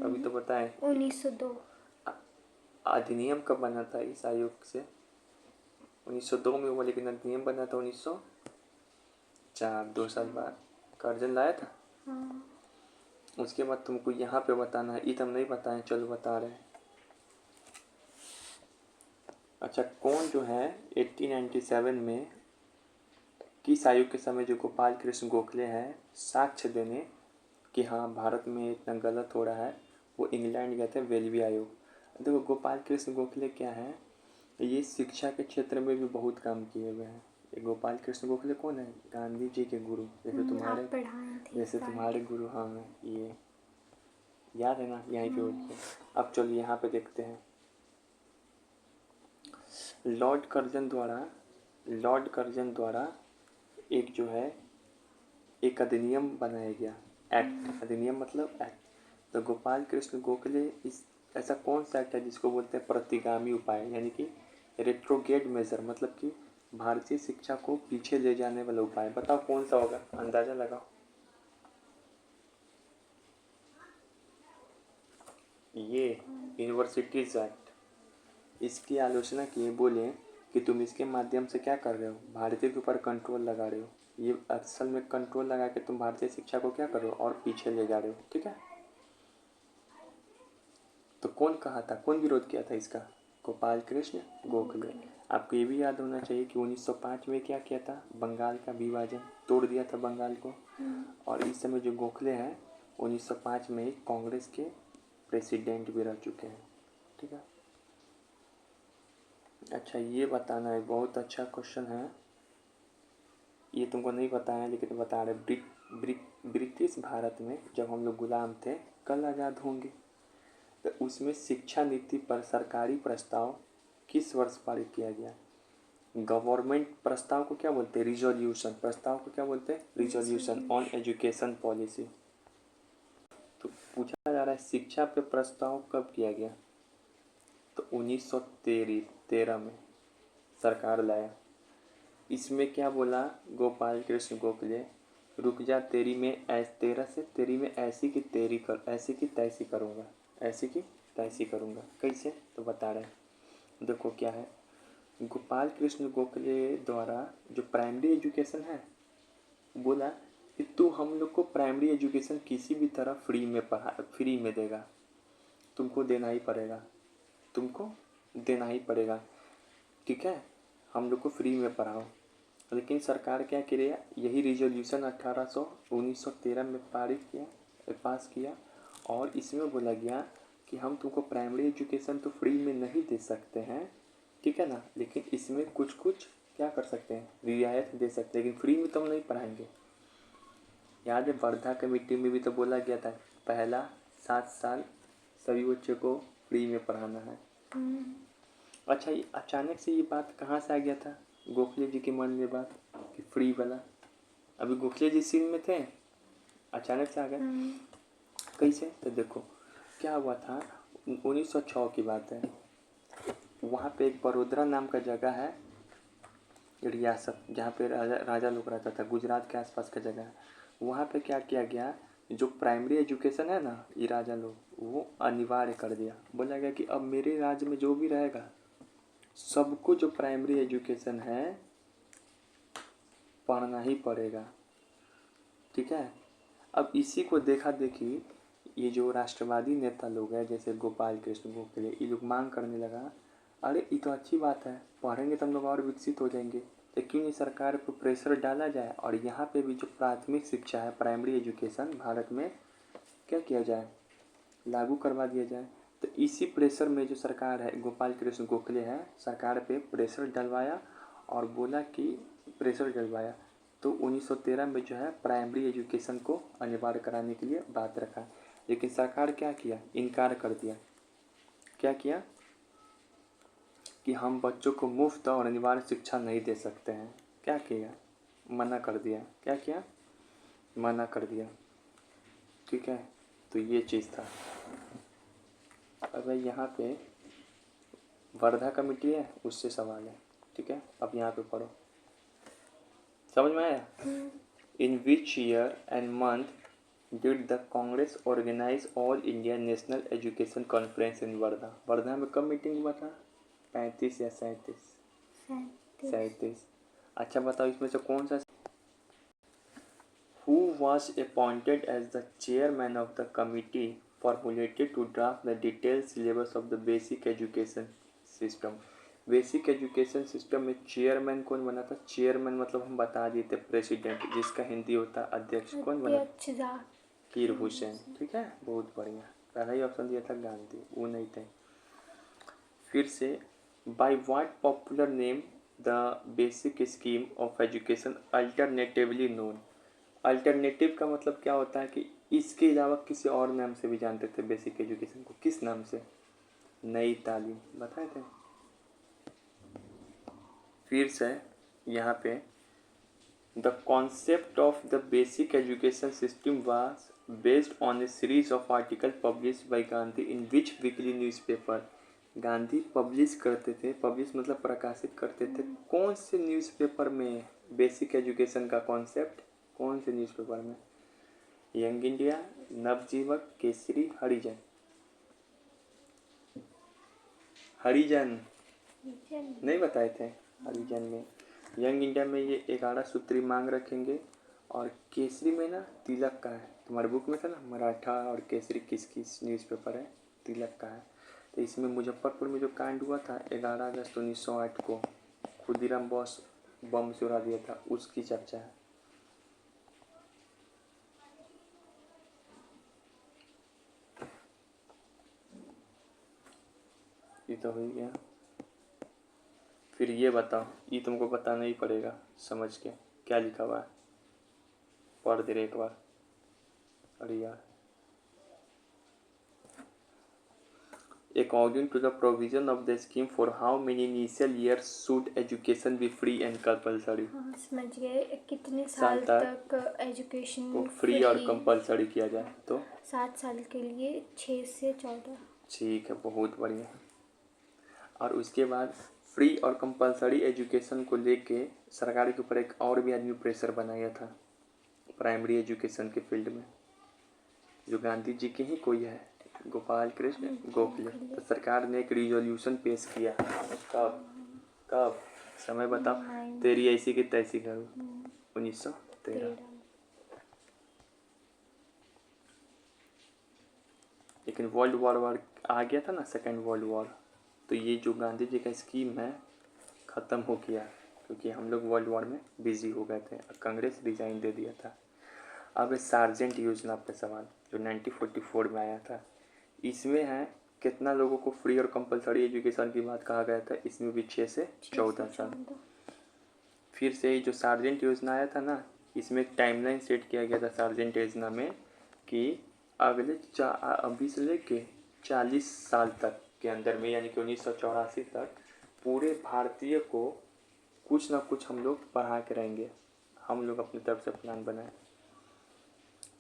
अभी तो बताएं 1902। अधिनियम कब बना था इस आयोग से? 1902 में हुआ, लेकिन अधिनियम बना था 1904, 2 साल बाद। कर्जन लाया था। उसके बाद तुमको यहाँ पे बताना है, ये तो हम नहीं बताएं, चलो बता रहे हैं। अच्छा, कौन जो है 1897 में किस आयोग के समय जो गोपाल कृष्ण गोखले हैं साक्ष्य देने कि हाँ भारत में इतना गलत हो रहा है, वो इंग्लैंड गए थे, वेलवी आयोग। देखो गोपाल कृष्ण गोखले क्या है, ये शिक्षा के क्षेत्र में भी बहुत काम किए हुए हैं। ये गोपाल कृष्ण गोखले कौन है? गांधी जी के गुरु, जैसे तुम्हारे गुरु। हाँ, ये याद है ना, यहीं पे होते हैं। अब चलो यहाँ पे देखते हैं। लॉर्ड कर्जन द्वारा एक जो है एक अधिनियम बनाया गया, एक्ट। अधिनियम मतलब एक्ट। तो गोपाल कृष्ण गोखले इस ऐसा कौन सा एक्ट है जिसको बोलते हैं प्रतिगामी उपाय, यानी कि रेट्रोग्रेड मेजर, मतलब कि भारतीय शिक्षा को पीछे ले जाने वाला उपाय। बताओ कौन सा होगा, अंदाजा लगाओ। ये यूनिवर्सिटीज एक्ट, इसकी आलोचना किए, बोले कि तुम इसके माध्यम से क्या कर रहे हो, भारतीय के ऊपर कंट्रोल लगा रहे हो। ये असल में कंट्रोल लगा के तुम भारतीय शिक्षा को क्या कर रहे हो, और पीछे ले जा रहे हो। ठीक है। तो कौन कहा था, कौन विरोध किया था इसका? गोपाल कृष्ण गोखले। आपको ये भी याद होना चाहिए कि 1905 में क्या किया था, बंगाल का विभाजन, तोड़ दिया था बंगाल को। और इस समय जो गोखले हैं 1905 में कांग्रेस के प्रेसिडेंट भी रह चुके हैं। ठीक है। अच्छा, ये बताना है, बहुत अच्छा क्वेश्चन है, ये तुमको नहीं बताया लेकिन बता रहे। ब्रिटिश भारत में जब हम लोग गुलाम थे, कल आज़ाद होंगे, तो उसमें शिक्षा नीति पर सरकारी प्रस्ताव किस वर्ष पारित किया गया? गवर्नमेंट प्रस्ताव को क्या बोलते हैं? रिजोल्यूशन। प्रस्ताव को क्या बोलते हैं? Resolution on education policy. तो पूछा जा रहा है शिक्षा पे प्रस्ताव कब किया गया? तो 1913 में सरकार लाया। इसमें क्या बोला गोपाल कृष्ण गोखले? रुक जा, तेरी में 13 से तेरी में ऐसी की तेरी कर, ऐसी की तैसी करूँगा, ऐसी की तैसी करूँगा। कैसे? तो बता रहे हैं, देखो क्या है। गोपाल कृष्ण गोखले द्वारा जो प्राइमरी एजुकेशन है, बोला कि तू हम लोग को प्राइमरी एजुकेशन किसी भी तरह फ्री में देगा, तुमको देना ही पड़ेगा, तुमको देना ही पड़ेगा। ठीक है, हम लोग को फ्री में पढ़ाओ। लेकिन सरकार क्या किया? यही रिजोल्यूशन 1913 में पास किया और इसमें बोला गया कि हम तुमको प्राइमरी एजुकेशन तो फ्री में नहीं दे सकते हैं, ठीक है ना, लेकिन इसमें कुछ कुछ क्या कर सकते हैं? रियायत दे सकते हैं, लेकिन फ्री में तो हम नहीं पढ़ाएंगे। याद है वर्धा कमेटी में भी तो बोला गया था पहला 7 साल सभी बच्चों को फ्री में पढ़ाना है। अच्छा, ये अचानक से ये बात कहाँ से आ गया था गोखले जी के मन में बात कि फ्री वाला? अभी गोखले जी सीन में थे, अचानक से आ गए। कैसे? तो देखो क्या हुआ था, 1906 की बात है। वहाँ पे एक बड़ोदरा नाम का जगह है, रियासत, जहाँ पे राजा लोग रहता था, गुजरात के आसपास का जगह है। वहाँ पे क्या किया गया, जो प्राइमरी एजुकेशन है ना, ये राजा लोग वो अनिवार्य कर दिया। बोला गया कि अब मेरे राज्य में जो भी रहेगा सबको जो प्राइमरी एजुकेशन है पढ़ना ही पड़ेगा। ठीक है। अब इसी को देखा देखी ये जो राष्ट्रवादी नेता लोग हैं जैसे गोपाल कृष्ण गोखले, ये लोग मांग करने लगा, अरे ये तो अच्छी बात है, पढ़ेंगे तो हम लोग और विकसित हो जाएंगे, तो क्यों नहीं सरकार पर प्रेशर डाला जाए और यहाँ पे भी जो प्राथमिक शिक्षा है, प्राइमरी एजुकेशन भारत में क्या किया जाए, लागू करवा दिया जाए। तो इसी प्रेशर में जो सरकार है, गोपाल कृष्ण गोखले है, सरकार पे प्रेशर डलवाया और बोला कि प्रेशर डलवाया तो 1913 में जो है प्राइमरी एजुकेशन को अनिवार्य कराने के लिए बात रखा। लेकिन सरकार क्या किया? इनकार कर दिया। क्या किया कि हम बच्चों को मुफ्त और अनिवार्य शिक्षा नहीं दे सकते हैं। क्या किया? मना कर दिया। क्या किया? मना कर दिया। ठीक है, तो ये चीज़ था। अब यहाँ पे वर्धा कमेटी है, उससे सवाल है। ठीक है, अब यहाँ पे पढ़ो, समझ में आया? In which year and month did the Congress organise all India national education conference in Wardha? Wardha में कब मीटिंग हुआ था? 35 या 37? 37। अच्छा बताओ, इसमें से कौन सा? Who was appointed as the chairman of the committee formulated to draft the detailed syllabus of the basic education system? Basic education system में चेयरमैन कौन बना था? चेयरमैन मतलब हम बता दिए थे, प्रेसिडेंट, जिसका हिंदी होता अध्यक्ष। कौन बना? कीर हुसैन। ठीक है, बहुत बढ़िया। पहला ही ऑप्शन दिया था गांधी, वो नहीं थे। फिर से, by what popular name the basic scheme of education alternatively known? Alternative का मतलब क्या होता है कि इसके अलावा किसी और नाम से भी जानते थे बेसिक एजुकेशन को। किस नाम से? नई तालीम, बताए थे। फिर से यहाँ पे, the concept of the basic education system was based on A series of article publish by Gandhi in which weekly newspaper? Gandhi publish करते थे, पब्लिश मतलब प्रकाशित करते थे, कौन से न्यूज़पेपर में बेसिक एजुकेशन का कॉन्सेप्ट? कौन से न्यूज़पेपर में? यंग इंडिया, नवजीवन, केसरी, हरिजन? हरिजन नहीं बताए थे? हरिजन में, यंग इंडिया में ये 11 सूत्री मांग रखेंगे और केसरी में ना तिलक का है। तुम्हारे बुक में था ना मराठा और केसरी किस किस न्यूज़पेपर है? तिलक का है। तो इसमें मुजफ्फरपुर में जो कांड हुआ था 11 अगस्त 1908 को, खुदीराम बोस बम से उड़ा दिया था, उसकी चर्चा है। ये तो हो ही गया। फिर ये बताओ, ये तुमको बताना ही पड़ेगा समझ के क्या लिखा हुआ है, पढ़ दे रहे एक बार। अरे यार, according to the provision of the scheme, for how many initial years should education be free and compulsory? हाँ समझ गए। कितने साल साल तक तक एजुकेशन को फ्री और कंपलसरी किया जाए? तो 7 साल के लिए 6 से 14। ठीक है, बहुत बढ़िया। और उसके बाद फ्री और कंपलसरी एजुकेशन को लेके सरकार के ऊपर एक और भी आदमी प्रेशर बनाया था प्राइमरी एजुकेशन के फील्ड में, जो गांधी जी के ही कोई है, गोपाल कृष्ण गोखले। तो सरकार ने एक रिजोल्यूशन पेश किया। कब कब समय बताओ। तेरी ऐसी की तैसी करूँ, 1913। लेकिन वर्ल्ड वॉर आ गया था ना, सेकेंड वर्ल्ड वॉर, तो ये जो गांधी जी का स्कीम है ख़त्म हो गया, क्योंकि हम लोग वर्ल्ड वॉर में बिजी हो गए थे और कांग्रेस रिजाइन दे दिया था। अब सार्जेंट योजना पे सवाल, जो 1944 में आया था, इसमें है कितना लोगों को फ्री और कंपलसरी एजुकेशन की बात कहा गया था, इसमें भी 6 से 14 साल। फिर से जो सार्जेंट योजना आया था ना, इसमें एक टाइमलाइन सेट किया गया था सार्जेंट योजना में कि अगले अभी से लेके 40 साल तक के अंदर में, यानी कि 1984 तक पूरे भारतीय को कुछ ना कुछ हम लोग पढ़ा के रहेंगे। हम लोग अपनी तरफ से प्लान बनाए।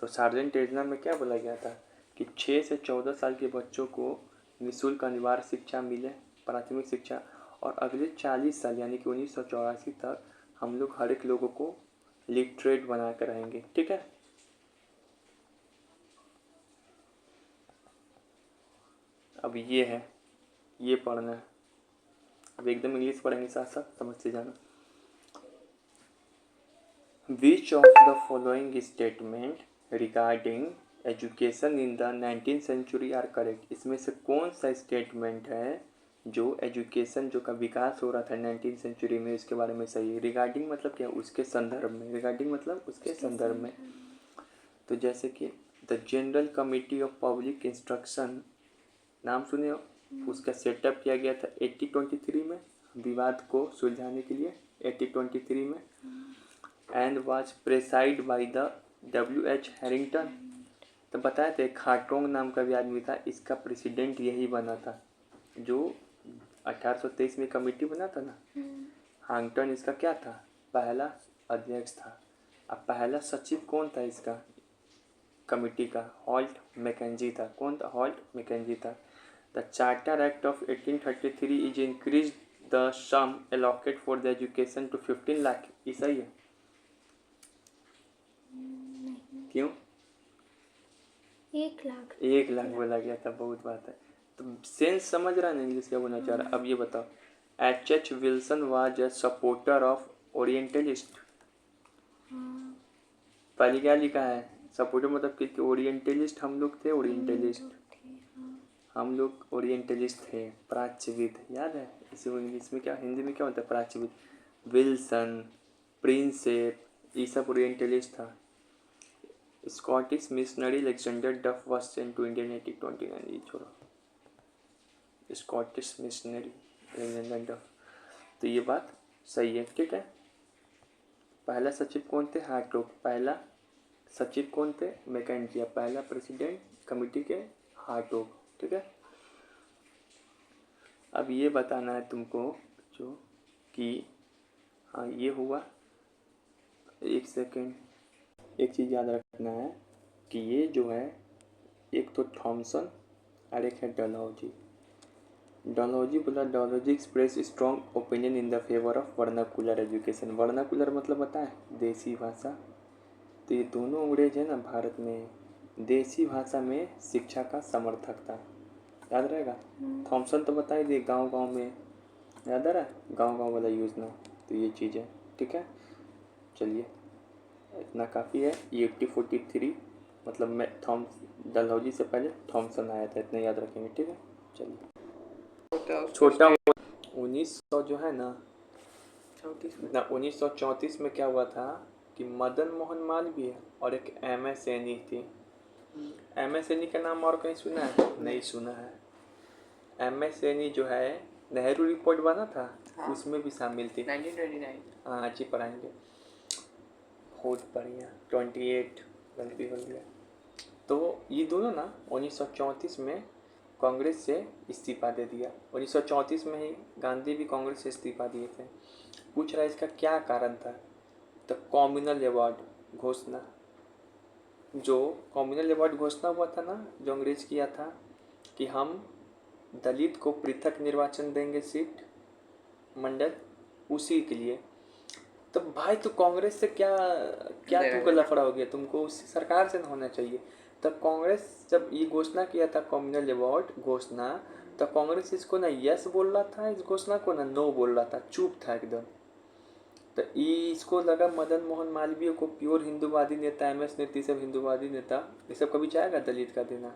तो सार्जेंट योजना में क्या बोला गया था कि 6 से 14 साल के बच्चों को निःशुल्क अनिवार्य शिक्षा मिले, प्राथमिक शिक्षा, और अगले 40 साल यानी कि 1984 तक हम लोग हर एक लोगों को लिटरेट बना कर रहेंगे। ठीक है, अब ये है, ये पढ़ना है। अब एकदम इंग्लिश पढ़ेंगे, साथ साथ समझते जाना। Which of the following statement regarding education in the 19th century are correct? इसमें से कौन सा स्टेटमेंट है जो एजुकेशन जो का विकास हो रहा था 19th सेंचुरी में, इसके बारे में सही है? रिगार्डिंग मतलब क्या? उसके संदर्भ में। रिगार्डिंग मतलब उसके संदर्भ में। तो जैसे कि the general committee of public instruction, नाम सुने हो, उसका सेटअप किया गया था 1823 में, विवाद को सुलझाने के लिए 1823 में, and was preside by the W.H. Harington. तो बताया था, खाटोंग नाम का भी आदमी था, इसका प्रेसिडेंट यही बना था। जो 1823 में कमेटी बना था ना, हैरिंगटन इसका क्या था? पहला अध्यक्ष था। अब पहला सचिव कौन था इसका कमेटी का? हॉल्ट मैकेंजी था। कौन था? हॉल्ट मैकेंजी था। The charter act of 1833 is increase the sum allocate for the education to 15 lakh. ये सही है? क्यों? 1 लाख बोला गया था, बहुत बात है। तो सेंस समझ रहा है ना इंग्लिश क्या बोलना चाह रहा है? अब ये बताओ, H.H. Wilson was a supporter of orientalist. पहले क्या लिखा है? सपोर्टर मतलब कि ओरिएंटलिस्ट हम लोग थे, ओरिएंटलिस्ट हम लोग ओरिएंटलिस्ट थे, प्राच्यविद। याद है? इसे इंग्लिश में क्या, हिंदी में क्या होता है? प्राच्यविद। विल्सन, प्रिंसेप, ये सब ओरिएंटलिस्ट था। स्कॉटिश मिशनरी अलेक्जेंडर डफ वाज सेंट टू इंडिया 1829। ये छोड़ो, स्कॉटिश मिशनरी अलेक्जेंडर डफ। तो ये बात सही है, ठीक है। पहला सचिव कौन थे? हार्टोक। पहला सचिव कौन थे? मैकेंजी। पहला प्रेसिडेंट कमेटी के हार्टोक, ठीक है। अब ये बताना है तुमको जो कि हाँ ये हुआ। एक सेकेंड, एक चीज़ याद रखना है कि ये जो है, एक तो थॉमसन और एक है डलहौजी। डलहौजी बोला, Dalhousie express strong opinion in the favour of vernacular education. Vernacular मतलब पता है? देसी भाषा। तो ये दोनों अंग्रेज है ना भारत में, देसी भाषा में शिक्षा का समर्थक था। याद रहेगा? थॉमसन तो बता ही दिए, गांव गांव में, याद आ रहा है? गांव गांव वाला योजना। तो ये चीज़ है, ठीक है। चलिए, इतना काफ़ी है। ये 1843 मतलब मैं डलहौजी से पहले थॉमसन आया था, इतना याद रखेंगे, ठीक है। चलिए, छोटा 1900 जो है ना, 1934 में क्या हुआ था कि मदन मोहन मालवीय और एक MS सैनी थी। MS सैनी का नाम और कहीं सुना है? नहीं सुना है। MSNE जो है नेहरू रिपोर्ट बना था, हाँ। उसमें भी शामिल थी। 1929। हाँ आज ही पढ़ाएंगे, बहुत बढ़िया। 28 गलती हो गया। तो ये दोनों ना 1934 में कांग्रेस से इस्तीफा दे दिया। 1934 में ही गांधी भी कांग्रेस से इस्तीफा दिए थे। पूछ रहा है इसका क्या कारण था। तो कॉम्युनल अवार्ड घोषणा, जो कॉम्युनल अवार्ड घोषणा हुआ था ना, जो अंग्रेज किया था कि हम दलित को पृथक निर्वाचन देंगे सीट मंडल, उसी के लिए। तो भाई तो कांग्रेस से क्या क्या लेना तुमको देना। लफड़ा हो गया, तुमको उसी सरकार से ना होना चाहिए। तब कांग्रेस जब ये घोषणा किया था कॉम्युनल अवार्ड घोषणा, तो कांग्रेस इसको ना यस बोल रहा था, इस घोषणा को ना नो बोल रहा था, चुप था एकदम। तो इसको लगा मदन मोहन मालवीय को प्योर हिंदूवादी नेता, MS नेती सब हिंदूवादी नेता, ये सब कभी चाहेगा दलित का देना।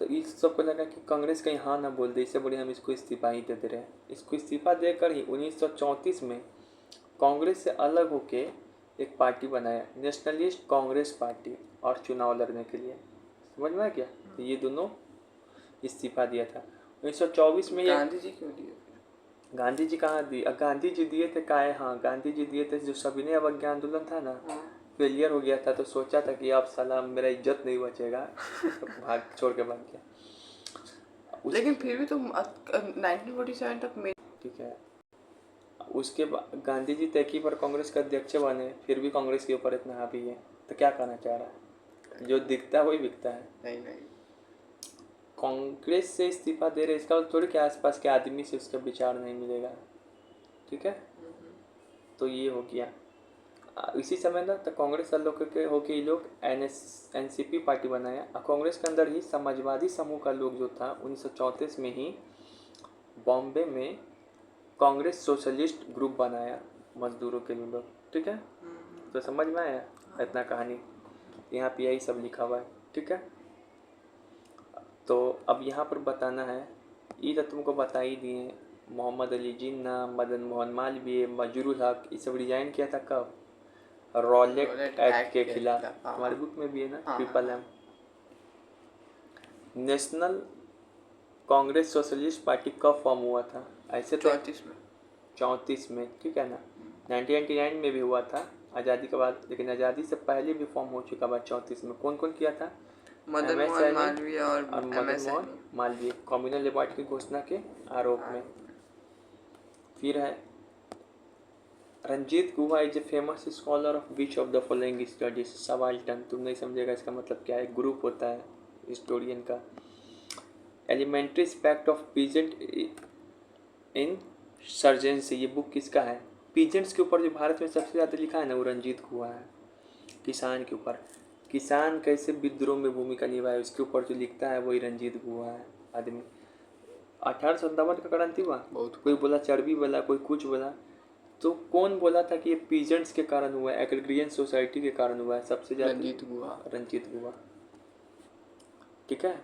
तो इस सबको लगा कि कांग्रेस कहीं हाँ ना बोल दे, इससे बढ़िया हम इसको इस्तीफा ही दे रहे हैं। इसको इस्तीफा देकर ही 1934 में कांग्रेस से अलग होके एक पार्टी बनाया, नेशनलिस्ट कांग्रेस पार्टी, और चुनाव लड़ने के लिए। समझ में आ गया। तो ये दोनों इस्तीफा दिया था 1924 में। ये गांधी जी क्यों दिए फिर? गांधी जी कहाँ दिए? गांधी जी दिए थे काहे, हाँ गांधी जी दिए थे जो सविनय अवज्ञा आंदोलन था ना, हाँ। फेलियर हो गया था, तो सोचा था कि अब साला मेरा इज्जत नहीं बचेगा, तो भाग छोड़ के भाग गया। लेकिन फिर भी तो 1947 तक ठीक है। उसके बाद गांधी जी तय की पर कांग्रेस के अध्यक्ष बने, फिर भी कांग्रेस के ऊपर इतना हावी है। तो क्या कहना चाह रहा है, जो दिखता है वही बिकता है। नहीं। कांग्रेस से इस्तीफा दे रहे, इसका थोड़ी के आसपास के आदमी से उसका विचार नहीं मिलेगा। ठीक है, तो ये हो गया। इसी समय ना तो कांग्रेस लोग के होके ये लोग NCP पार्टी बनाया। और कांग्रेस के अंदर ही समाजवादी समूह का लोग जो था 1934 में ही बॉम्बे में कांग्रेस सोशलिस्ट ग्रुप बनाया, मजदूरों के लिए लोग। ठीक है, तो समझ में आया इतना कहानी, यहाँ पे यही सब लिखा हुआ है। ठीक है, तो अब यहाँ पर बताना है, ये तो तुमको बता ही दिए। मोहम्मद अली जिन्ना, मदन मोहन मालवीय, मजरूल हक, ये सब रिजाइन किया था कब? रॉलेट एक्ट के खिलाफ। तुम्हारी बुक में भी है ना, triple M। National Congress socialist party कब फॉर्म हुआ था? ऐसे तो 34 में, ठीक है ना। 1999 में भी हुआ था आज़ादी के बाद, लेकिन आज़ादी से पहले भी फॉर्म हो चुका था 34 में। कौन कौन किया था? मदन मोहन मालवीय और मदन मोहन मालवीय, कॉम्युनल अवार्ड की घोषणा के आरोप में। फिर है Ranjit Guha is a famous scholar of which of the following studies. सवालटन, तुम नहीं समझेगा इसका मतलब क्या है। ग्रुप होता है हिस्टोरियन का। एलिमेंट्री एस्पेक्ट ऑफ पीजेंट इन सर्जेंसी, ये बुक किसका है? पीजेंट्स के ऊपर जो भारत में सबसे ज़्यादा लिखा है ना, वो रंजीत गुहा है। किसान के ऊपर, किसान कैसे विद्रोह में भूमिका निभाए, उसके ऊपर जो लिखता है वही रंजीत गुहा है आदमी। 1857 का क्रांति हुआ, कोई बोला चर्बी बोला, कोई कुछ बोला, तो कौन बोला था कि ये पीजेंट्स के कारण हुआ है, एग्रीग्रियन सोसाइटी के कारण हुआ है सबसे ज़्यादा? रंजीत गुहा। ठीक है,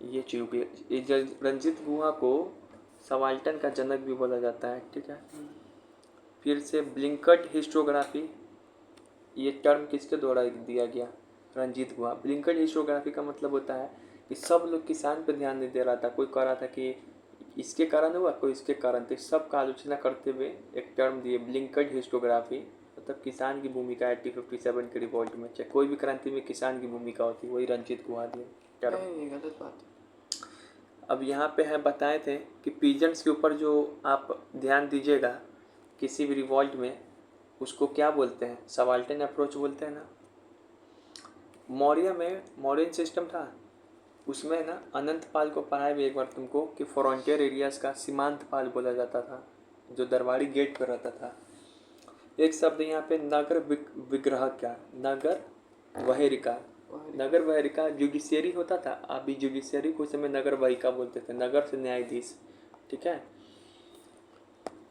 ये चीज़ रंजीत गुहा को सवाल्टन का जनक भी बोला जाता है। ठीक है, फिर से ब्लिंकट हिस्टोग्राफी, ये टर्म किसके द्वारा दिया गया? रंजीत गुहा। ब्लिंकट हिस्टोग्राफी का मतलब होता है कि सब लोग किसान पर ध्यान नहीं दे रहा था, कोई कह रहा था कि इसके कारण हुआ, कोई इसके कारण, तो सब का आलोचना करते हुए एक टर्म दिए ब्लिंकट हिस्टोग्राफी। मतलब किसान की भूमिका 1857 के रिवॉल्ट में, चाहे कोई भी क्रांति में किसान की भूमिका होती है, वही रंजीत गुहा दिए टर्म। गलत बात है। अब यहाँ पे है बताए थे कि पीजेंट्स के ऊपर जो आप ध्यान दीजिएगा किसी भी रिवॉल्ट में, उसको क्या बोलते हैं? सवाल्टन अप्रोच बोलते हैं ना। मौर्य में मौर्यन सिस्टम था, उसमें ना अनंत पाल को पढ़ाया भी एक बार तुमको कि फ्रंटियर एरियाज का सीमांत पाल बोला जाता था, जो दरबारी गेट पर रहता था। एक शब्द यहाँ पे नगर विग्रह, क्या नगर वहेरिका। नगर वहेरिका जुडिशियरी होता था, अभी जुडिशियरी को समय नगर वहिका बोलते थे, नगर से न्यायाधीश। ठीक है,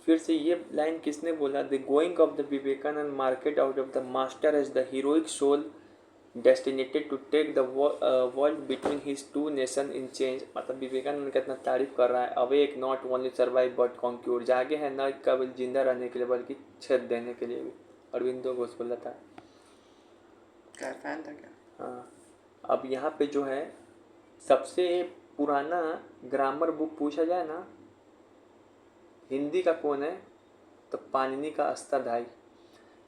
फिर से ये लाइन किसने बोला? The going of the Vivekananda marked out of the master as the heroic soul destinated to take the world between his two nation in change. मतलब विवेकानंद का इतना तारीफ कर रहा है, awake not only survive but conquer, जागे हैं न केवल जिंदा रहने के लिए बल्कि छेद देने के लिए भी। अरविंदो घोष बोला था, क्या फैन था क्या? हाँ। अब यहाँ पे जो है सबसे पुराना ग्रामर बुक पूछा जाए ना हिंदी का कौन है, तो पाणिनि का अष्टाध्यायी।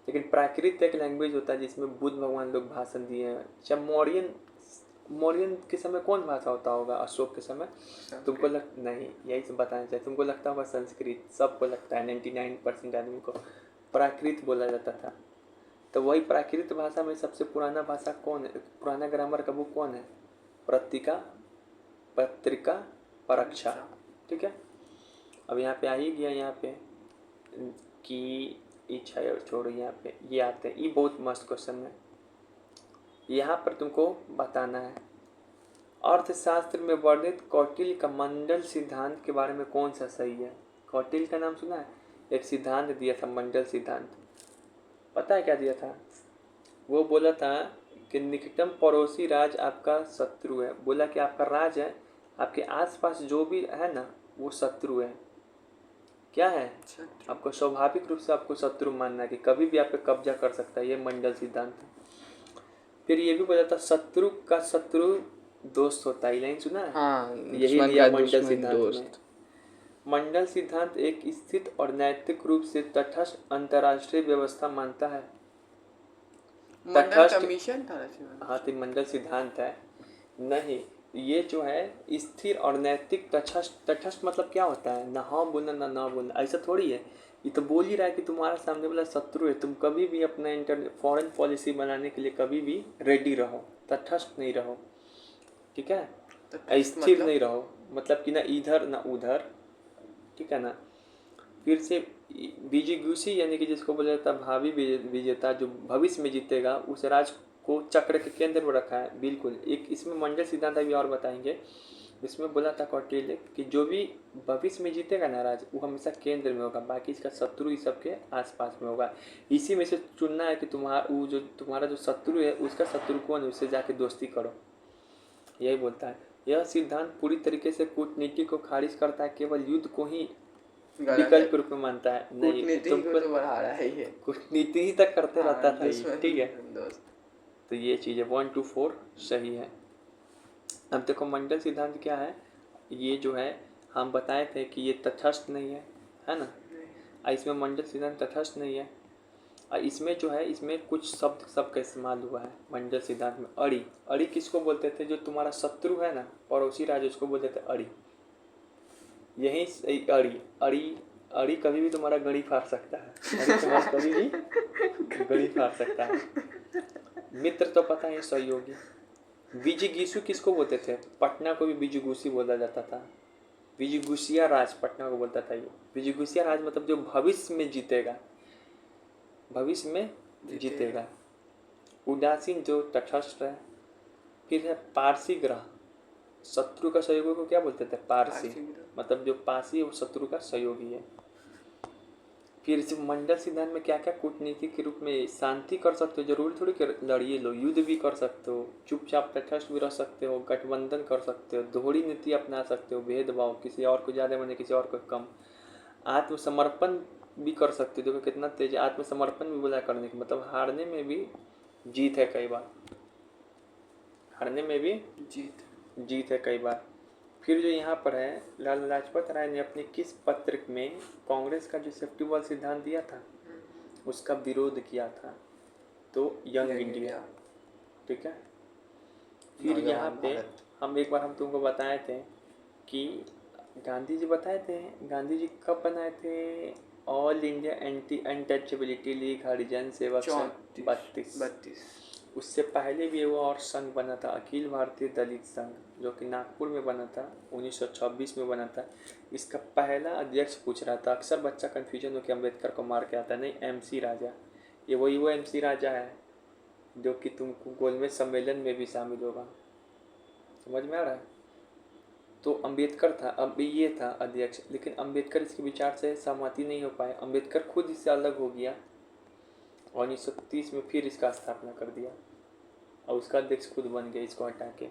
लेकिन प्राकृत एक लैंग्वेज होता है जिसमें बुद्ध भगवान लोग भाषण दिए हैं। जब मौर्यन के समय कौन भाषा होता होगा, अशोक के समय? तुमको नहीं, यही सब बताना चाहिए। तुमको लगता होगा संस्कृत, सबको लगता है 99% आदमी को प्राकृत बोला जाता था। तो वही प्राकृत भाषा में सबसे पुराना भाषा कौन है, पुराना ग्रामर का बुक कौन है? पत्रिका परीक्षा। ठीक है, अब यहाँ पे आ ही गया, यहाँ पे कि इच्छा छोड़ो, यहाँ पे ये आते हैं, ये बहुत मस्त क्वेश्चन है। यहाँ पर तुमको बताना है अर्थशास्त्र में वर्णित कौटिल्य का मंडल सिद्धांत के बारे में कौन सा सही है। कौटिल्य का नाम सुना है? एक सिद्धांत दिया था मंडल सिद्धांत। पता है क्या दिया था? वो बोला था कि निकटम पड़ोसी राज आपका शत्रु है। बोला कि आपका राज है, आपके आसपास जो भी है ना वो शत्रु है। क्या है? आपको स्वाभाविक रूप से आपको शत्रु मानना है कि कभी भी आप पे कब्जा कर सकता है। ये मंडल सिद्धांत है। फिर ये भी बोला था शत्रु का शत्रु दोस्त होता है। लाइन सुना है? हाँ, यही लिया मंडल सिद्धांत में। मंडल सिद्धांत एक स्थित और नैतिक रूप से तटस्थ अंतर्राष्ट्रीय व्यवस्था मानता है। मंडल कमीशन था। हाँ, तो मंडल सिद्धांत है नहीं, ये जो है स्थिर और नैतिक तटस्थ मतलब क्या होता है? ना हाँ बोलना ना बोलना, ऐसा थोड़ी है। ये तो बोल ही रहा है कि तुम्हारा सामने वाला शत्रु है, तुम कभी भी अपना फॉरेन पॉलिसी बनाने के लिए कभी भी रेडी रहो, तटस्थ नहीं रहो। ठीक है, स्थिर नहीं रहो, मतलब कि ना इधर ना उधर। ठीक है ना। फिर से बीजिगुसी यानी कि जिसको बोला जाता है भावी विजेता, जो भविष्य में जीतेगा, उस राज को चक्र के केंद्र में रखा है। बिल्कुल, एक इसमें मंडल सिद्धांत अभी और बताएंगे। इसमें बोला था कौटिल्य कि जो भी भविष्य में जीतेगा ना राज, वो हमेशा केंद्र में होगा, बाकी इसका शत्रु ही सबके आसपास में होगा। इसी में से चुनना है कि तुम्हारा जो शत्रु है उसका शत्रु कौन है, उससे जाके दोस्ती करो। यही बोलता है। यह सिद्धांत पूरी तरीके से कूटनीति को खारिज करता है, केवल युद्ध को ही विकल्प रूप में मानता है। नहीं, तुमको तो बढ़ा रहा है ये, कूटनीति ही तक करते रहता था ये। ठीक है, तो ये चीज़ है 1 to 4 सही है। अब देखो मंडल सिद्धांत क्या है। ये जो है हम बताए थे कि ये तटस्थ नहीं है ना। इसमें मंडल सिद्धांत तटस्थ नहीं है। इसमें जो है इसमें कुछ शब्द सबका इस्तेमाल हुआ है मंडल सिद्धांत में। अड़ी किसको बोलते थे? जो तुम्हारा शत्रु है ना, पड़ोसी राज्य, उसको बोलते थे अड़ी। यही अड़ी कभी भी तुम्हारा गड़ी फाड़ सकता है। अड़ी तुम्हारा कभी भी गड़ी फाड़ सकता है। मित्र तो पता है सहयोगी। बीजिगुसी किसको बोलते थे? पटना को भी बीजिगुसी बोला जाता था। बीजिगुसिया राज पटना को बोलता था। ये बीजिगुसिया राज मतलब जो भविष्य में जीतेगा, भविष्य में जीतेगा। उदासीन जो तटस्थ है। फिर है पारसी ग्रह, शत्रु का सहयोगी को क्या बोलते थे? पारसी, मतलब जो पासी है वो शत्रु का सहयोगी है। फिर इस मंडल सिद्धांत में क्या क्या कूटनीति के रूप में शांति कर सकते हो, जरूरी थोड़ी कि लड़िए लो, युद्ध भी कर सकते हो, चुपचाप तटस्थ भी रह सकते हो, गठबंधन कर सकते हो, दोहरी नीति अपना सकते हो, भेदभाव, किसी और को ज़्यादा माने किसी और को कम, आत्मसमर्पण भी कर सकते हो। देखो कितना तेज आत्मसमर्पण भी बोला करने की, मतलब हारने में भी जीत है कई बार, हारने में भी जीत है कई बार। फिर जो यहाँ पर है, लाला लाजपत राय ने अपने किस पत्र में कांग्रेस का जो सेफ्टी वॉल सिद्धांत दिया था उसका विरोध किया था? तो यंग इंडिया। ठीक है। फिर यहाँ पे हम तुमको बताए थे कि गांधी जी बताए थे, गांधी जी कब बनाए थे? All India anti untouchability league Harijan Sevak Sangh 32। उससे पहले भी वो और संघ बना था, अखिल भारतीय दलित संघ, जो कि नागपुर में बना था, 1926 में बना था। इसका पहला अध्यक्ष पूछ रहा था। अक्सर बच्चा कन्फ्यूजन हो कि अम्बेडकर को मार के आता है, नहीं, MC राजा। ये वही वो MC राजा है जो कि तुमको गोलमेज सम्मेलन में भी शामिल होगा। समझ में आ रहा है? तो अम्बेडकर था, अब ये था अध्यक्ष, लेकिन अम्बेडकर इसके विचार से सहमति नहीं हो पाए। अम्बेडकर खुद इससे अलग हो गया और 1930 में फिर इसका स्थापना कर दिया और उसका अध्यक्ष खुद बन गया इसको हटा के।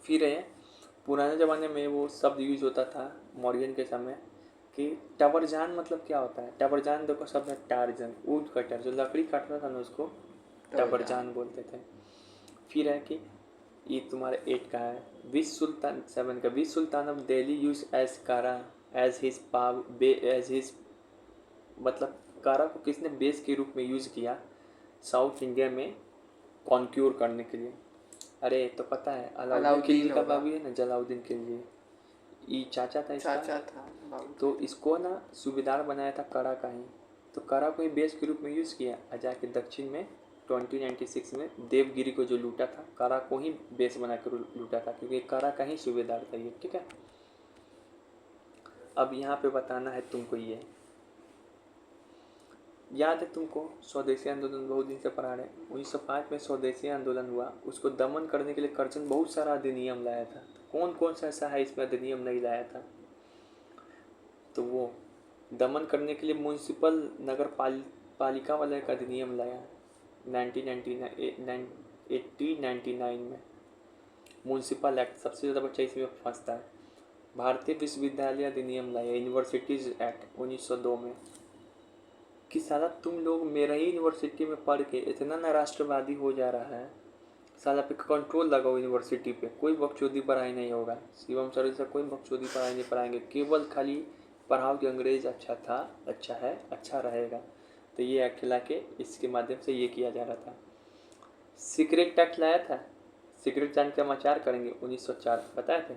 फिर है पुराने ज़माने में वो शब्द यूज होता था मौर्यन के समय कि टबरजान मतलब क्या होता है? टबरजान देखो शब्द है टार्जन, ऊँट कटर, जो लकड़ी काटता था ना उसको टबरजान बोलते थे। फिर है कि ये तुम्हारे 8 का है, विच सुल्तान 7 का, विच सुल्तान ऑफ दिल्ली यूज एज कारा एज हिज मतलब कारा को किसने बेस के रूप में यूज़ किया साउथ इंडिया में कॉन्क्यूर करने के लिए। अरे तो पता है अलाउद्दीन खिलजी का होगा। बाबू है ना, जलाउद्दीन खिलजी, ये चाचा था इसका। चाचा था बाबू। तो इसको ना सूबेदार बनाया था करा का ही, तो करा को ही बेस के रूप में यूज़ किया। और जाके दक्षिण में 2096 में देवगिरी को जो लूटा था, करा को ही बेस बना कर लूटा था, क्योंकि करा का ही सूबेदार था ये। ठीक है, अब यहाँ पे बताना है तुमको, ये याद है तुमको स्वदेशी आंदोलन बहुत दिन से पढ़ा रहे। 1905 में स्वदेशी आंदोलन हुआ, उसको दमन करने के लिए करचन बहुत सारा अधिनियम लाया था। कौन कौन सा ऐसा है इसमें अधिनियम नहीं लाया था? तो वो दमन करने के लिए म्यूनसिपल नगर पालिका वाला एक अधिनियम लाया 1899 में। म्यूनसिपल एक्ट, सबसे ज़्यादा बच्चा इसमें फंसता है। भारतीय विश्वविद्यालय अधिनियम लाया, यूनिवर्सिटीज़ एक्ट 1902 में। कि साला तुम लोग मेरा ही यूनिवर्सिटी में पढ़ के इतना ना राष्ट्रवादी हो जा रहा है, साला पे कंट्रोल लगाओ यूनिवर्सिटी पे। कोई बकचोदी पढ़ाई नहीं होगा, शिवम सर से कोई बकचोदी पढ़ाई नहीं पढ़ाएंगे, केवल खाली पढ़ाओ कि अंग्रेज अच्छा था, अच्छा है, अच्छा रहेगा। तो ये एक्ट ला के इसके माध्यम से ये किया जा रहा था। सिगरेट एक्ट लाया था, सिगरेट जान के हम आचार करेंगे 1904, बताए थे।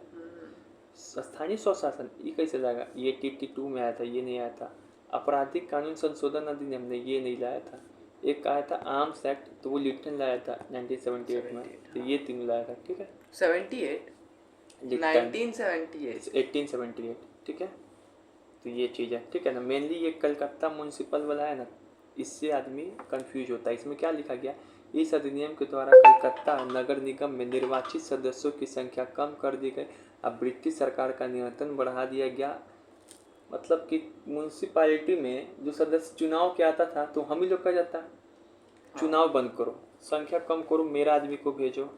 स्थानीय स्वशासन ये कैसे जाएगा, ये TT2 में आया था, ये नहीं आया था। आपराधिक कानून संशोधन अधिनियम ने ये नहीं लाया था। एक आया था आर्म्स एक्ट, तो वो लिप्टन लाया था 1978 में। तो ये तीनों लाया था। ठीक है, 78 लिप्टन 1978 1878। ठीक है, तो ये चीज़ है। ठीक है ना, मेनली ये कलकत्ता म्यूनसिपल वाला है ना, इससे आदमी कंफ्यूज होता है। इसमें क्या लिखा गया, इस अधिनियम के द्वारा कलकत्ता नगर निगम में निर्वाचित सदस्यों की संख्या कम कर दी गई। अब ब्रिटिश सरकार का नियंत्रण बढ़ा दिया गया। मतलब कि म्यूनसिपालिटी में जो सदस्य चुनाव के आता था, तो हम ही लोग का जाता है चुनाव बंद करो, संख्या कम करो, मेरा आदमी को भेजो,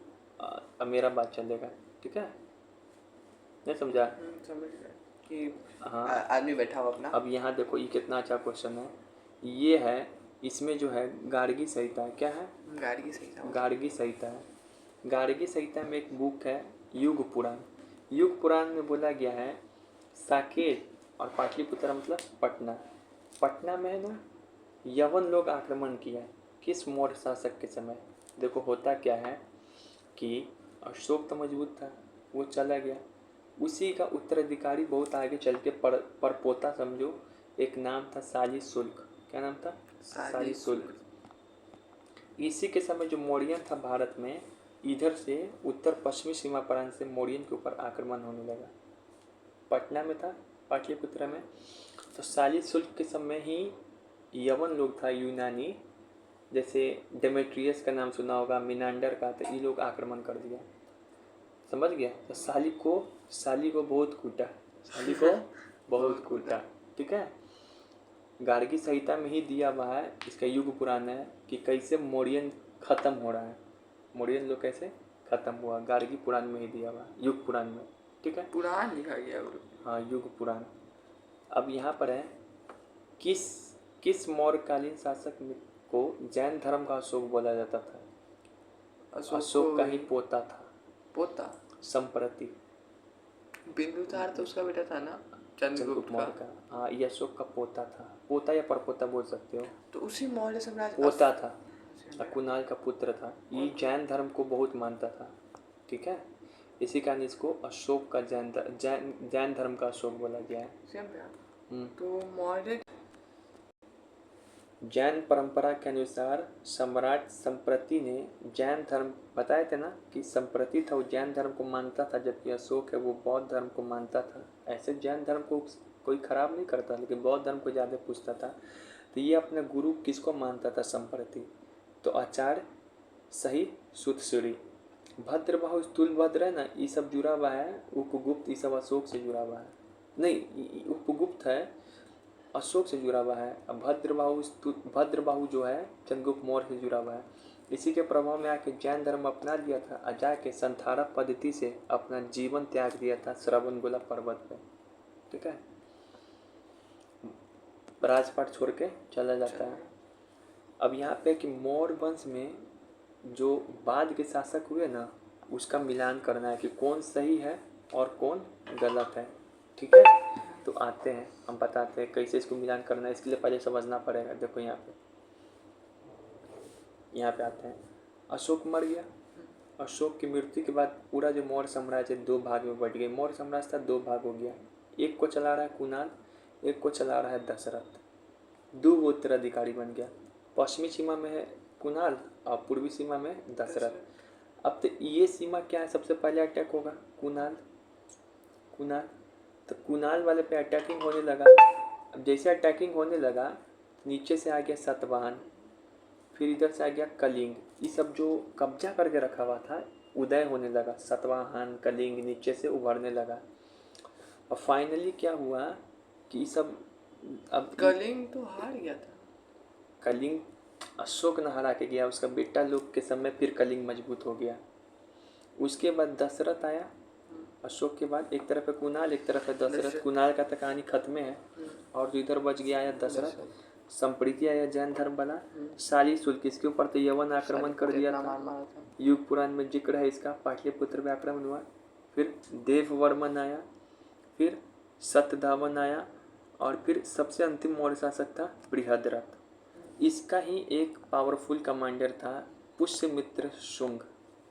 मेरा बात चलेगा। ठीक है, नहीं समझा? समझ गए कि हाँ, आदमी बैठा हो अपना। अब यहाँ देखो, ये कितना अच्छा क्वेश्चन है। ये है, इसमें जो है गार्गी संहिता है। क्या है? गाड़ी सही था। गार्गी संहिता है। गार्गी संहिता में एक बुक है युग पुराण। युग पुराण में बोला गया है, साकेत और पाटलिपुत्र मतलब पटना, पटना में है ना यवन लोग आक्रमण किया। किस मौर्य शासक के समय? देखो होता क्या है कि अशोक तो मजबूत था, वो चला गया, उसी का उत्तराधिकारी बहुत आगे चल के परपोता समझो, एक नाम था साली शुल्क। क्या नाम था? साली शुल्क। इसी के समय जो मौर्यन था भारत में, इधर से उत्तर पश्चिमी सीमा प्रांत से मौर्यन के ऊपर आक्रमण होने लगा। पटना में था, पाटलिपुत्र में। तो साली शुल्क के समय ही यवन लोग था यूनानी, जैसे डेमेट्रियस का नाम सुना होगा, मिनांडर का, तो ये लोग आक्रमण कर दिया। समझ गया? तो साली को बहुत कूटा, साली को बहुत कूटा। ठीक है, गार्गी संहिता में ही दिया हुआ है, इसका युग पुराण है कि कैसे मौर्यन खत्म हो रहा है, मौर्यन लोग कैसे खत्म हुआ, गार्गी पुराण में ही दिया हुआ है, युग पुराण में। ठीक है, पुराण लिखा गया और हाँ युग पुराण। अब यहाँ पर है, किस मौर्यकालीन शासक को जैन धर्म का अशोक बोला जाता था? अशोक का ही पोता था, पोता संप्रति। बिंदुसार तो उसका बेटा था ना, चंद्रगुप्त मौर्य का। का। हाँ, ये अशोक का पोता था, पोता या परपोता बोल सकते हो। तो उसी मौर्य साम्राज्य पोता था, कुणाल का पुत्र था। ये जैन धर्म को बहुत मानता था। ठीक है, इसी कारण इसको अशोक का जैन धर्म का अशोक बोला गया है। सेम पे। तो मौर्य जैन परंपरा के अनुसार सम्राट संप्रति ने जैन धर्म, बताए थे ना कि संप्रति था वो जैन धर्म को मानता था, जबकि अशोक है वो बौद्ध धर्म को मानता था। ऐसे जैन धर्म को कोई खराब नहीं करता, लेकिन बौद्ध धर्म को ज़्यादा पूछता था। तो ये अपने गुरु किसको मानता था? संप्रति। तो आचार्य सही सुतश्री, भद्रबाहु स्थूलभद्र है ना, ये सब जुड़ा हुआ है। उपगुप्त ये सब अशोक से जुड़ा हुआ है, नहीं उपगुप्त है अशोक से जुड़ा हुआ है। अब भद्रबाहु जो है चंद्रगुप्त मौर्य से जुड़ा हुआ है। इसी के प्रभाव में आके जैन धर्म अपना लिया था, और जाके संथारा पद्धति से अपना जीवन त्याग दिया था श्रवणबेला पर्वत पे। ठीक है, राजपाट छोड़ के चला जाता है। अब यहाँ पे कि मौर्य वंश में जो बाद के शासक हुए ना उसका मिलान करना है कि कौन सही है और कौन गलत है। ठीक है, तो आते हैं हम बताते हैं कैसे इसको मिलान करना है। इसके लिए पहले समझना पड़ेगा। देखो यहाँ पे आते हैं। अशोक मर गया। अशोक की मृत्यु के बाद पूरा जो मौर्य साम्राज्य दो भाग में बट गया। मौर्य साम्राज्य था दो भाग हो गया। एक को चला रहा है कुणाल, एक को चला रहा है दशरथ। दो वो उत्तराधिकारी बन गया। पश्चिमी सीमा में है कुणाल और पूर्वी सीमा में दशरथ। अब तो ये सीमा क्या है, सबसे पहले अटैक होगा कुणाल। तो कुणाल वाले पे अटैकिंग होने लगा। अब जैसे अटैकिंग होने लगा नीचे से आ गया सातवाहन, फिर इधर से आ गया कलिंग। ये सब जो कब्जा करके रखा हुआ था उदय होने लगा। सातवाहन कलिंग नीचे से उभरने लगा। और फाइनली क्या हुआ कि सब अब कलिंग तो हार गया था। कलिंग अशोक ने हरा के गया। उसका बेटा लोग के समय फिर कलिंग मजबूत हो गया। उसके बाद दशरथ आया। अशोक के बाद एक तरफ है कुणाल एक तरफ है दशरथ। कुणाल का तो कहानी खत्म है। और जो इधर बच गया आया दशरथ। संप्रीति आया जैन धर्म वाला। शाली शुल्क इसके ऊपर तो यवन आक्रमण कर दिया था। युग पुराण में जिक्र है इसका। पाटलिपुत्र में आक्रमण हुआ। फिर देववर्मन आया, फिर सतधावन आया और फिर सबसे अंतिम मौर्य शासक था बृहद्रथ। इसका ही एक पावरफुल कमांडर था पुष्यमित्र शुंग।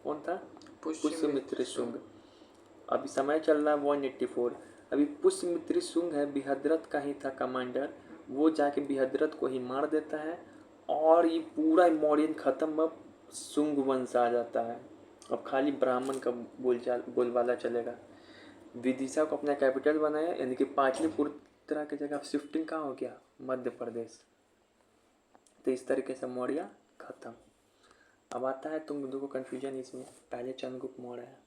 कौन था? पुष्यमित्र शुंग। अभी समय चल रहा है 184। अभी पुष्यमित्र शुंग है बृहद्रथ का ही था कमांडर। वो जाके बृहद्रथ को ही मार देता है और ये पूरा मौर्यन खत्म। अब शुंग वंश आ जाता है। अब खाली ब्राह्मण का बोलबाला चलेगा। विदिशा को अपना कैपिटल बनाया, यानी कि पाटलिपुत्र की जगह शिफ्टिंग कहाँ हो गया? मध्य प्रदेश। तो इस तरीके से मौर्य खत्म। अब आता है तुम लोगों को कन्फ्यूजन इसमें। पहले चंद्रगुप्त मौर्य है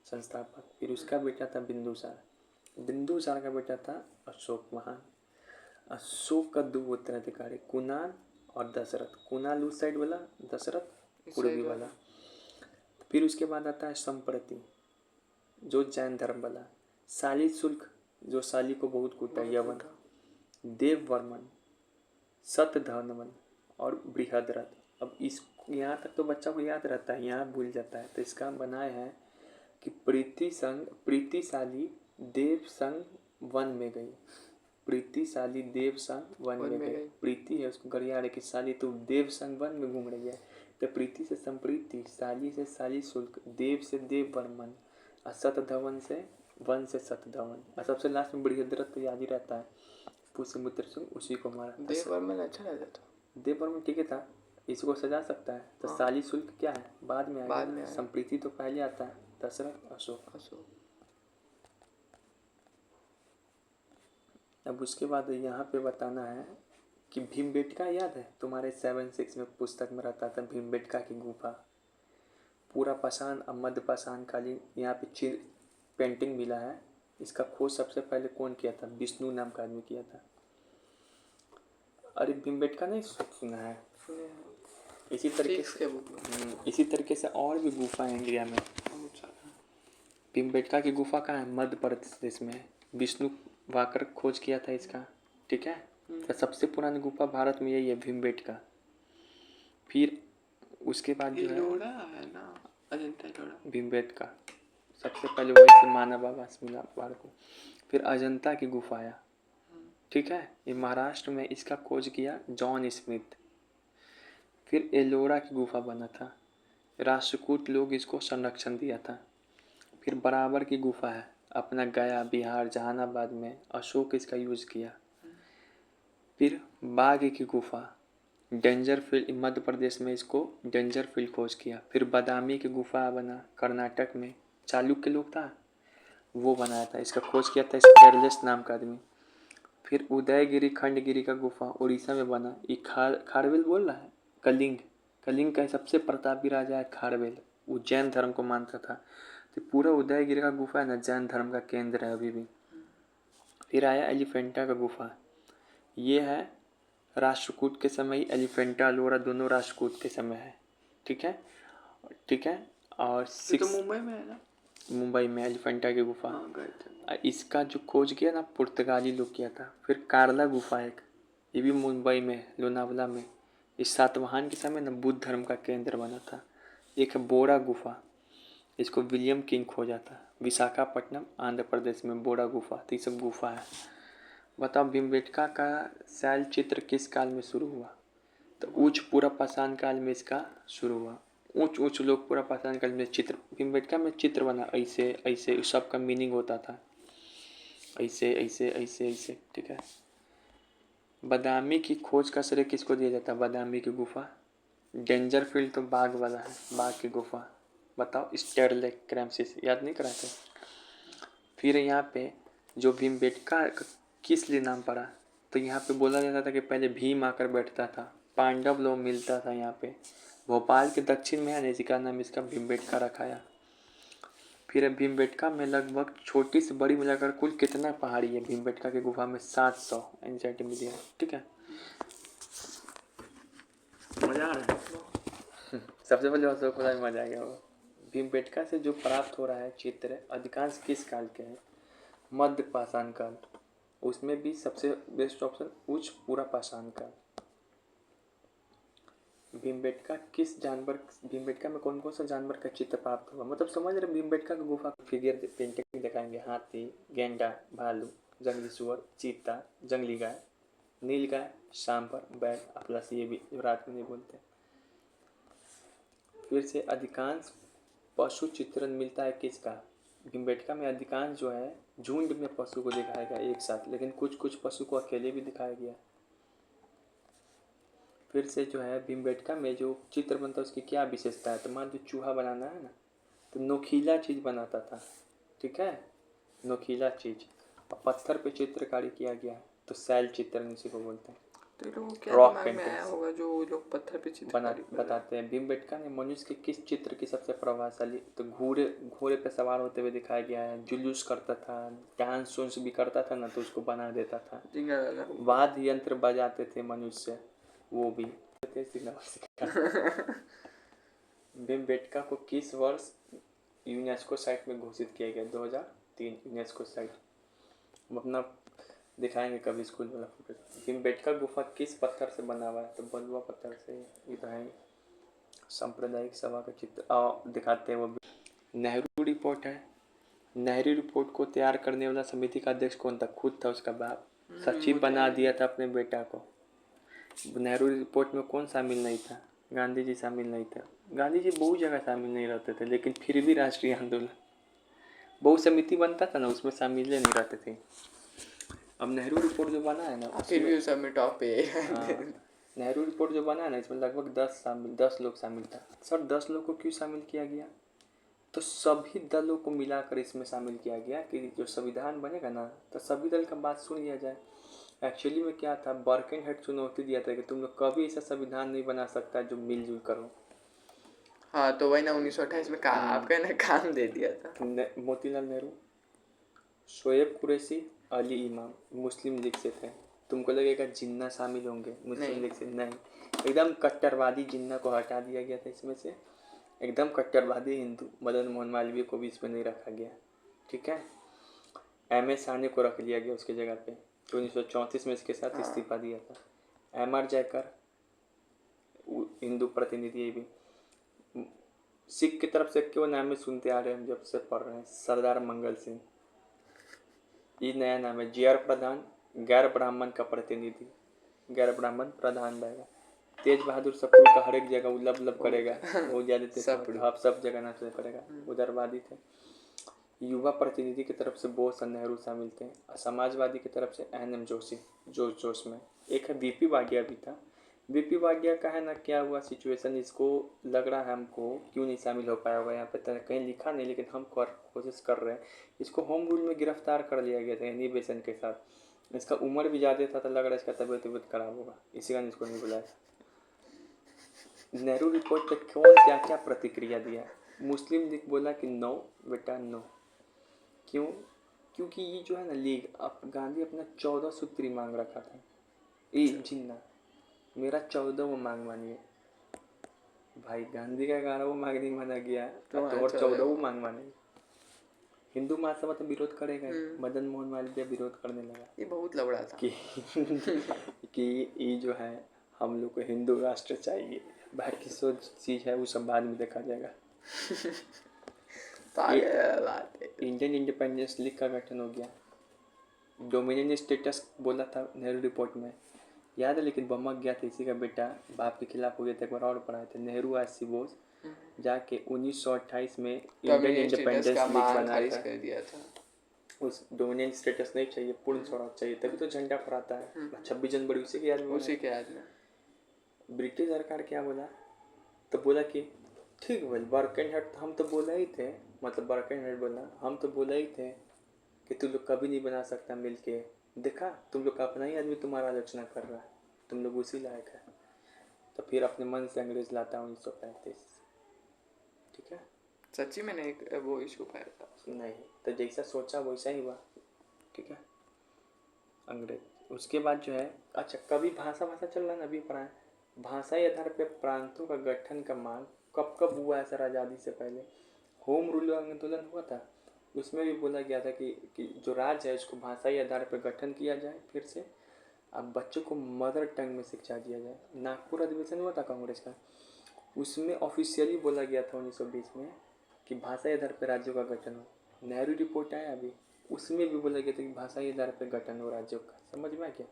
संस्थापक, फिर उसका बेटा था बिंदुसार। बिंदुसार का बेटा था अशोक महान। अशोक का दो उत्तराधिकारी कुणाल और दशरथ। कुणाल उस साइड वाला, दशरथ पूर्वी वाला। फिर उसके बाद आता है संप्रति जो जैन धर्म वाला। शाली शुल्क जो शाली को बहुत कूटा यवन। देववर्मन, सतधनवन और बृहद्रथ। अब इस यहाँ तक तो बच्चा को याद रहता है, यहाँ भूल जाता है। तो इसका बनाए हैं कि प्रीतिशाली देव संग वन में गई। प्रीतिशाली देव संग वन में गई। प्रीति है उसको गरिया रहे कि शाली तो देव संग वन में घूम रही है। तो प्रीति से संप्रीति, शाली से शाली शुल्क, देव से देववर्मन और सतधवन से वन से सतधवन। और सबसे लास्ट में बृहद्रथ तो याद ही रहता है। पुष्यमित्र शुंग उसी को मारा। देववर्मन अच्छा रहता था। देववर्मन ठीक है था, इसको सजा सकता है। तो शाली शुल्क क्या है? बाद में आएगा। संप्रीति तो पहले आता है। दशरथ अशोक। अब उसके बाद यहाँ पे बताना है कि भीमबेटका याद है तुम्हारे 7-6 में पुस्तक में रहता था भीमबेटका की गुफा। पूरा पाषाण और मध्य पाषाण कालीन यहाँ पे पेंटिंग मिला है। इसका खोज सबसे पहले कौन किया था? विष्णु नाम का आदमी किया था। अरे भीमबेटका नहीं सुना है? इसी तरीके से और भी गुफा है इंडिया में। भीमबेटका की गुफा कहाँ है? मध्य प्रदेश में। विष्णु वाकर खोज किया था इसका। ठीक है, तो सबसे पुरानी गुफा भारत में यही है भीमबेटका। फिर उसके बाद जो है ना अजंता भीमबेटका सबसे पहले वही से मानव आवास मिला बाढ़ को। फिर अजंता की गुफा आया। ठीक है, ये महाराष्ट्र में इसका खोज किया जॉन स्मिथ। फिर एलोरा की गुफा बना था। राष्ट्रकूट लोग इसको संरक्षण दिया था। फिर बराबर की गुफा है अपना गया बिहार जहानाबाद में, अशोक इसका यूज़ किया। फिर बाघ की गुफा डेंजर फील्ड मध्य प्रदेश में, इसको डेंजर फील्ड खोज किया। फिर बादामी की गुफा बना कर्नाटक में, चालुक्य लोग था वो बनाया था। इसका खोज किया था स्टेरलिस नाम का आदमी। फिर उदयगिरी खंडगिरी का गुफा उड़ीसा में बना। ये खारवेल बोल रहा है। कलिंग का सबसे प्रतापी राजा है खारवेल। वो जैन धर्म को मानता था। तो पूरा उदयगिरी का गुफा है ना जैन धर्म का केंद्र है अभी भी। फिर आया एलिफेंटा का गुफा। ये है राष्ट्रकूट के समय ही। एलिफेंटा अलोरा दोनों राष्ट्रकूट के समय है। ठीक है। और तो मुंबई में है ना? मुंबई में एलिफेंटा की गुफा। इसका जो खोज किया ना पुर्तगाली लोग किया था। फिर कार्ला गुफा एक, ये भी मुंबई में लोनावला में। इस सातवाहन के समय ना बुद्ध धर्म का केंद्र बना था। एक है बोरा गुफा, इसको विलियम किंग खोजा था। विशाखापट्टनम आंध्र प्रदेश में बोरा गुफा, तो ये सब गुफा है। बताओ भीमबेटका का शैल चित्र किस काल में शुरू हुआ? तो उच्च पूरा पाषाण काल में इसका शुरू हुआ। उच्च लोग पूरा पाषाण काल में चित्र, भीमबेटका में चित्र बना ऐसे ऐसे, इस सब का मीनिंग होता था ऐसे ऐसे ऐसे ऐसे, ठीक है। बादामी की खोज का श्रेय किसको दिया जाता है? बादामी की गुफा। डेंजर फील्ड तो बाघ वाला है, बाघ की गुफा। बताओ स्टेरलेक क्रैम्सिस, याद नहीं कराते? फिर यहाँ पे जो भीमबेटका किस लिए नाम पड़ा? तो यहाँ पे बोला जाता था कि पहले भीम आकर बैठता था, पांडव लोग मिलता था यहाँ पे। भोपाल के दक्षिण में है, इसी का नाम इसका भीमबेटका रखाया। फिर भीमबेटका में लगभग छोटी से बड़ी मिलाकर कुल कितना पहाड़ी है? भीमबेटका की गुफा में 700 एनसीईआरटी में दिया है, ठीक है। मजा आ रहा है? सबसे पहले अशोक में मजा आ गया होगा। भीमबेटका से जो प्राप्त हो रहा है चित्र अधिकांश किस काल के हैं? मध्य पाषाण काल। उसमें भी सबसे बेस्ट ऑप्शन उच्च पूरा पाषाण काल। भीमबेटका किस जानवर, भीमबेटका में कौन कौन सा जानवर का चित्र प्राप्त हुआ? मतलब समझ रहे, भीमबेटका की गुफा फिगर पेंटिंग दिखाएंगे। हाथी, गेंडा, भालू, जंगली सुअर, चीता, जंगली गाय, नील गाय, सांभर, बैल, अफलासी, ये भी जो रात में नहीं बोलते। फिर से अधिकांश पशु चित्रण मिलता है किसका? भीमबेटका में अधिकांश जो है झुंड में पशु को दिखाया गया एक साथ, लेकिन कुछ कुछ पशु को अकेले भी दिखाया गया। फिर से जो है भीमबेटका में जो चित्र बनता है उसकी क्या विशेषता है? तो मान लो चूहा बनाना है ना, तो नोखीला चीज़ बनाता था, ठीक है, नोखीला चीज़। और पत्थर पे चित्रकारी किया गया है, तो शैल चित्रण इसी को बोलते हैं। तो ये लोगों को क्या रॉक दिमाग में आया पेंटिंग्स होगा जो लोग पत्थर पे चित्रकारी कर रहे हैं? बताते हैं। भीमबेटका ने मनुष्य के किस चित्र की सबसे प्रभावशाली? तो घोड़े, घोड़े पे सवार होते हुए दिखाया गया है। जुलूस करता था, डांस उन्स भी करता था ना, तो उसको बना देता था। जिंगा गागा। वाद्य यंत्र बजाते थे मनुष्य, वो भी भीमबेटका को किस वर्ष यूनेस्को साइट में घोषित किया गया? 2003 यूनेस्को साइट। हम अपना दिखाएंगे कभी स्कूल वाला फोटो। भीमबेटका गुफा किस पत्थर से बना हुआ है? तो बलुआ पत्थर से। इधर सांप्रदायिक सभा का चित्र दिखाते हैं वो भी। नेहरू रिपोर्ट है, नेहरू रिपोर्ट को तैयार करने वाला समिति का अध्यक्ष कौन था? खुद था उसका बाप, सचिव बना दिया था अपने बेटा को। नेहरू रिपोर्ट में कौन शामिल नहीं था? गांधी जी शामिल नहीं था। गांधी जी बहुत जगह शामिल नहीं रहते थे, लेकिन फिर भी राष्ट्रीय आंदोलन, बहुत समिति बनता था ना, उसमें शामिल नहीं रहते थे। अब नेहरू रिपोर्ट जो बना है ना, फिर भी सब में टॉप पे नेहरू रिपोर्ट जो बना है ना, इसमें लगभग 10 लोग शामिल था। सर 10 लोग को क्यों शामिल किया गया? तो सभी दलों को मिलाकर इसमें शामिल किया गया कि जो संविधान बनेगा ना, तो सभी दल का बात सुन लिया जाए। एक्चुअली में क्या था, बर्किनहेड चुनौती दिया था कि तुम लोग कभी ऐसा संविधान नहीं बना सकता जो मिलजुल करो। हाँ, तो वही ना 1928 में आपका ना काम दे दिया था। मोतीलाल नेहरू, शोएब कुरैशी, अली इमाम मुस्लिम लीग से थे। तुमको लगेगा जिन्ना शामिल होंगे मुस्लिम लीग से? नहीं, एकदम कट्टरवादी जिन्ना को हटा दिया गया था इसमें से। एकदम कट्टरवादी हिंदू मदन मोहन मालवीय को भी इसमें नहीं रखा गया, ठीक है। एम ए साहनी को रख लिया गया उसके जगह पे, तो 1934 में इसके साथ इस्तीफा दिया था। एम आर जयकर हिंदू प्रतिनिधि, ये भी सिख की तरफ से क्यों नाम में सुनते आ रहे हैं, हम जब से पढ़ रहे हैं, सरदार मंगल सिंह, ये नया नाम है। जे आर प्रधान गैर ब्राह्मण का प्रतिनिधि, गैर ब्राह्मण प्रधान रहेगा। तेज बहादुर सप्रू का हर एक जगह वो लब करेगा, वो ज्यादा सब जगह नाम से करेगा, उदारवादी थे। युवा प्रतिनिधि की तरफ से बोस और नेहरू शामिल थे। समाजवादी की तरफ से एन.एम. जोशी, जोश में। एक है बीपी वाडिया भी था। बीपी वाडिया का है ना, क्या हुआ सिचुएशन, इसको लग रहा है हमको क्यों नहीं शामिल हो पाया होगा, यहाँ पे कहीं लिखा नहीं, लेकिन हम कोशिश कर रहे हैं। इसको होम रूल में गिरफ्तार कर लिया गया था एनी बेसेंट के साथ। इसका उम्र भी ज़्यादा था, तो लग रहा है इसका तबीयत खराब होगा, इसी कारण इसको नहीं बुलाया। नेहरू रिपोर्ट पे कौन क्या क्या प्रतिक्रिया दिया? मुस्लिम लीग बोला कि नो बेटा नो। क्यों? क्योंकि ये जो है ना लीग, अब गांधी अपना 14 सूत्री मांग रखा था। ये जिन्ना मेरा 14वां मांग मानिए भाई, गांधी का 11वां मांग नहीं माना गया, तो 14वां मांग माने। हिंदू महासभा तो विरोध करेगा, मदन मोहन मालवीय विरोध करने लगा। ये बहुत लबड़ा था कि ये जो है हम लोग को हिंदू राष्ट्र चाहिए। बाकी जो चीज़ है वो सब बाद में देखा जाएगा। पागल बात है। इंडियन इंडिपेंडेंस लीग का गठन हो गया। डोमिनियन स्टेटस बोला था नेहरू रिपोर्ट में, याद है, लेकिन बमक गया था, इसी का बेटा बाप के खिलाफ हो गया था, एक बार और पढ़ाए थे, नेहरू आसी बोस जाके 1928 में इंडियन इंडिपेंडेंस का लीग मांग बना खारिज था। कर दिया था। उस डोमिनियन स्टेटस नहीं चाहिए, पूर्ण स्वराज चाहिए, तभी तो झंडा फहराता है 26 जनवरी उसी के याद में उसी के याद में। ब्रिटिश सरकार क्या बोला, तो बोला कि ठीक भाई वर्क एंड हेड हम तो बोला ही थे, मतलब वर्क एंड हेड बोला, हम तो बोला ही थे कि तुम लोग कभी नहीं बना सकता मिलके, देखा तुम लोग का अपना ही आदमी तुम्हारा आलोचना कर रहा है, तुम लोग उसी लायक है। तो फिर अपने मन से अंग्रेज लाता है 1935। ठीक है, सच्ची में नहीं वो इशू पाया था। नहीं तो जैसा सोचा वैसा ही हुआ। ठीक है, अंग्रेज उसके बाद जो है, अच्छा कभी भाषा चल रहा है ना, अभी पढ़ा है, भाषाई आधार पर प्रांतों का गठन का मांग कब कब हुआ है सर? आज़ादी से पहले होम रूल आंदोलन हुआ था, उसमें भी बोला गया था कि जो राज्य है उसको भाषाई आधार पर गठन किया जाए फिर से, अब बच्चों को मदर टंग में शिक्षा दिया जाए। नागपुर अधिवेशन हुआ था कांग्रेस का, उसमें ऑफिशियली बोला गया था 1920 में कि भाषाई आधार पर राज्यों का गठन हो। नेहरू रिपोर्ट आया अभी, उसमें भी बोला गया था कि भाषाई आधार पर गठन हो राज्यों का। समझ में आ क्या?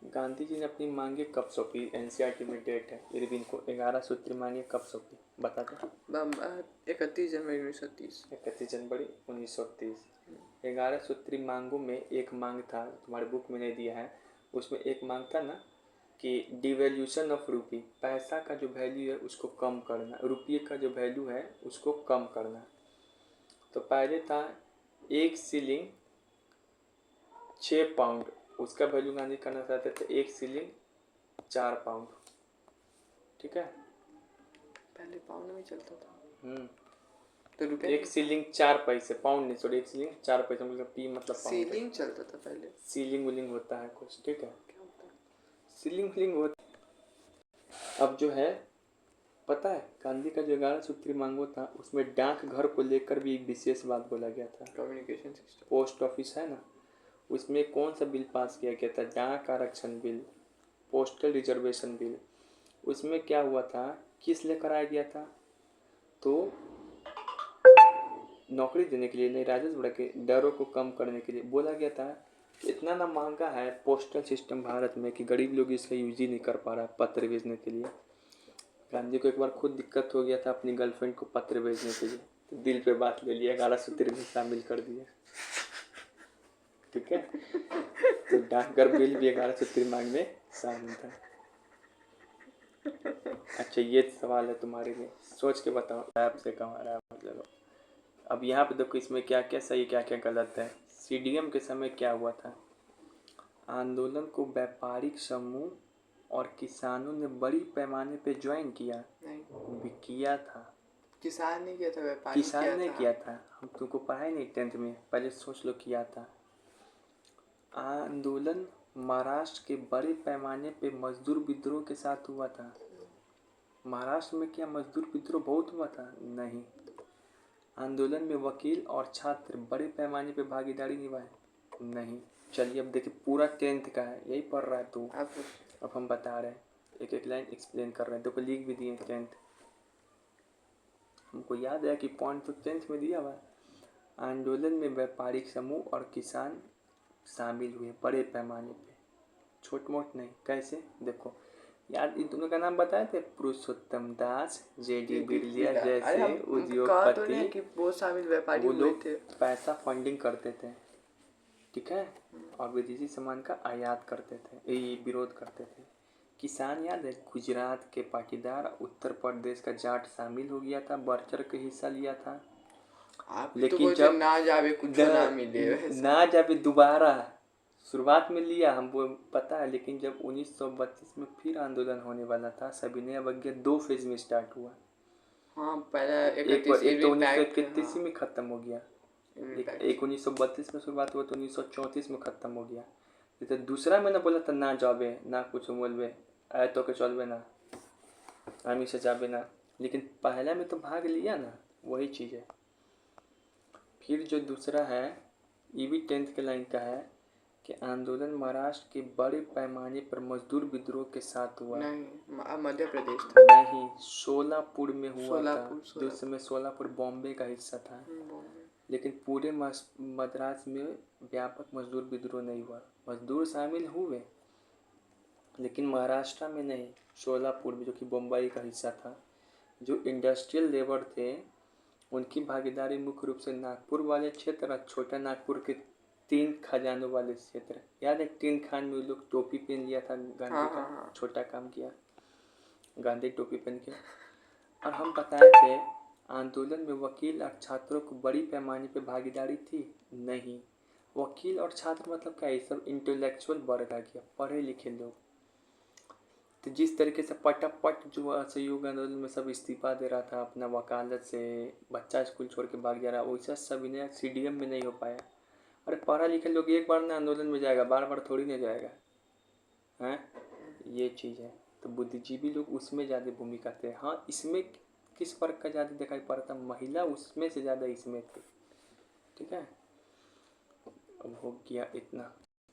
गांधी जी ने अपनी मांगे कब सौंपी? एनसीईआरटी में डेट है, इरविन को 11 सूत्री मांगे कब सौंपी बता दो। 31 जनवरी 1930। 31 जनवरी 1930। 11 सूत्री मांगों में एक मांग था, तुम्हारे बुक में नहीं दिया है, उसमें एक मांग था ना कि डिवैल्यूशन ऑफ रूपी, पैसा का जो वैल्यू है उसको कम करना, रुपये का जो वैल्यू है उसको कम करना। तो पहले था 1 शिलिंग 6 पाउंड, उसका वैल्यू गांधी करना चाहते थे 1 शिलिंग 4 पाउंड। ठीक है, पहले पाउंड में चलता था। तो 1 रुपए शिलिंग 4 पैसे, पाउंड नहीं सॉरी, 1 शिलिंग 4 पैसे, मतलब पी मतलब पाउंड। सीलिंग चलता था पहले। सीलिंग विलिंग होता है कुछ, ठीक है, क्या होता है? सीलिंग विलिंग होता। अब जो है पता है, गांधी का जो 11 सूत्री मांगो था उसमें डाक घर को लेकर भी एक विशेष बात बोला गया था। कम्युनिकेशन सिस्टम, पोस्ट ऑफिस है ना, उसमें कौन सा बिल पास किया गया था? डाक आरक्षण बिल, पोस्टल रिजर्वेशन बिल। उसमें क्या हुआ था, किस लिए कराया गया था? तो नौकरी देने के लिए नहीं, राजस्व बढ़ा के डरों को कम करने के लिए बोला गया था। इतना ना महंगा है पोस्टल सिस्टम भारत में कि गरीब लोग इसका यूज ही नहीं कर पा रहा पत्र भेजने के लिए। गांधी को एक बार खुद दिक्कत हो गया था अपनी गर्लफ्रेंड को पत्र भेजने के लिए, तो दिल पे बात ले लिया, 11 सूत्री में शामिल कर दिया। ठीक है, तो डाकघर बिल भी 11 सूत्री मांग में शामिल था। अच्छा ये सवाल है तुम्हारे लिए, सोच के बताओ, आपसे कमा रहा है मतलब। अब यहाँ पे देखो इसमें क्या क्या सही क्या क्या गलत है। सीडीएम के समय क्या हुआ था? आंदोलन को व्यापारिक समूह और किसानों ने बड़ी पैमाने पे ज्वाइन किया। नहीं भी किया था, किसान नहीं किया था, व्यापारी किसान ने किया था। हम तुमको पढ़ाई नहीं 10th में, पहले सोच लो, किया था। आंदोलन महाराष्ट्र के बड़े पैमाने पे मजदूर विद्रोह के साथ हुआ था। महाराष्ट्र में क्या मजदूर विद्रोह बहुत हुआ था? नहीं। आंदोलन में वकील और छात्र बड़े पैमाने पे भागीदारी निभाए? नहीं। चलिए अब देखिए, पूरा 10th का है, यही पढ़ रहा है तू। अब हम बता रहे हैं, एक एक लाइन एक्सप्लेन कर रहे हैं, देखो लिख भी दिए 10th, हमको याद है कि पॉइंट तो 10th में दिया हुआ है। आंदोलन में व्यापारिक समूह और किसान शामिल हुए बड़े पैमाने पे, छोट मोट नहीं। कैसे? देखो यार, इन दोनों का नाम बताए थे, पुरुषोत्तम दास, जेडी बिरलिया जैसे उद्योगपति, कि वो शामिल व्यापारी वो हुए लोग थे। पैसा फंडिंग करते थे, ठीक है, और विदेशी सामान का आयात करते थे, ये विरोध करते थे। किसान याद है, गुजरात के पाटीदार, उत्तर प्रदेश का जाट शामिल हो गया था, बढ़ चढ़ के हिस्सा लिया था। लेकिन जब ना जावे कुछ ना मिले, ना जावे दोबारा, शुरुआत में लिया हमको पता है, लेकिन जब 1932 में फिर आंदोलन होने वाला था, सविनय अवज्ञा 2 फेज में स्टार्ट हुआ। हाँ, पहला एक तो 1931 में खत्म हो गया, एक 1932 में शुरुआत हुआ तो 1934 में खत्म हो गया। तो दूसरा मैंने बोला था ना जाबे ना कुछ बोलबे, आए तो के चलबे ना, हम से जाबे ना, लेकिन पहला में तो भाग लिया ना, वही चीज़ है। फिर जो दूसरा है, ये भी 10th के लाइन का है कि आंदोलन महाराष्ट्र के बड़े पैमाने पर मजदूर विद्रोह के साथ हुआ। नहीं, मध्य प्रदेश था। नहीं, सोलापुर में हुआ था। जो इस समय सोलापुर बॉम्बे का हिस्सा था। लेकिन पूरे मद्रास में व्यापक मजदूर विद्रोह नहीं हुआ। मजदूर शामिल हुए लेकिन महाराष्ट्र में नहीं, सोलापुर में, जो कि बम्बई का हिस्सा था। जो इंडस्ट्रियल लेबर थे उनकी भागीदारी मुख्य रूप से नागपुर वाले क्षेत्र और छोटा नागपुर के 3 खजानों वाले क्षेत्र। याद है 3 खान में लोग टोपी पहन लिया था गांधी का, छोटा काम किया गांधी टोपी पहन के। और हम बताए थे आंदोलन में वकील और छात्रों को बड़ी पैमाने पे भागीदारी थी। नहीं, वकील और छात्र मतलब क्या है, सब इंटेलेक्चुअल वर्ग आ गया, पढ़े लिखे लोग। तो जिस तरीके से पटापट जो असहयोग आंदोलन में सब इस्तीफा दे रहा था अपना वकालत से, बच्चा स्कूल छोड़ के भाग जा रहा, वैसा सब इन्हें CDM में नहीं हो पाया। अरे पढ़ा लिखा लोग एक बार ना आंदोलन में जाएगा, बार बार थोड़ी ना जाएगा हैं, ये चीज़ है। तो बुद्धिजीवी लोग उसमें ज़्यादा भूमिका थे। हाँ, इसमें किस वर्ग का ज़्यादा दिखाई पड़ता, महिला उसमें से ज़्यादा इसमें थी। ठीक है, अब हो गया इतना।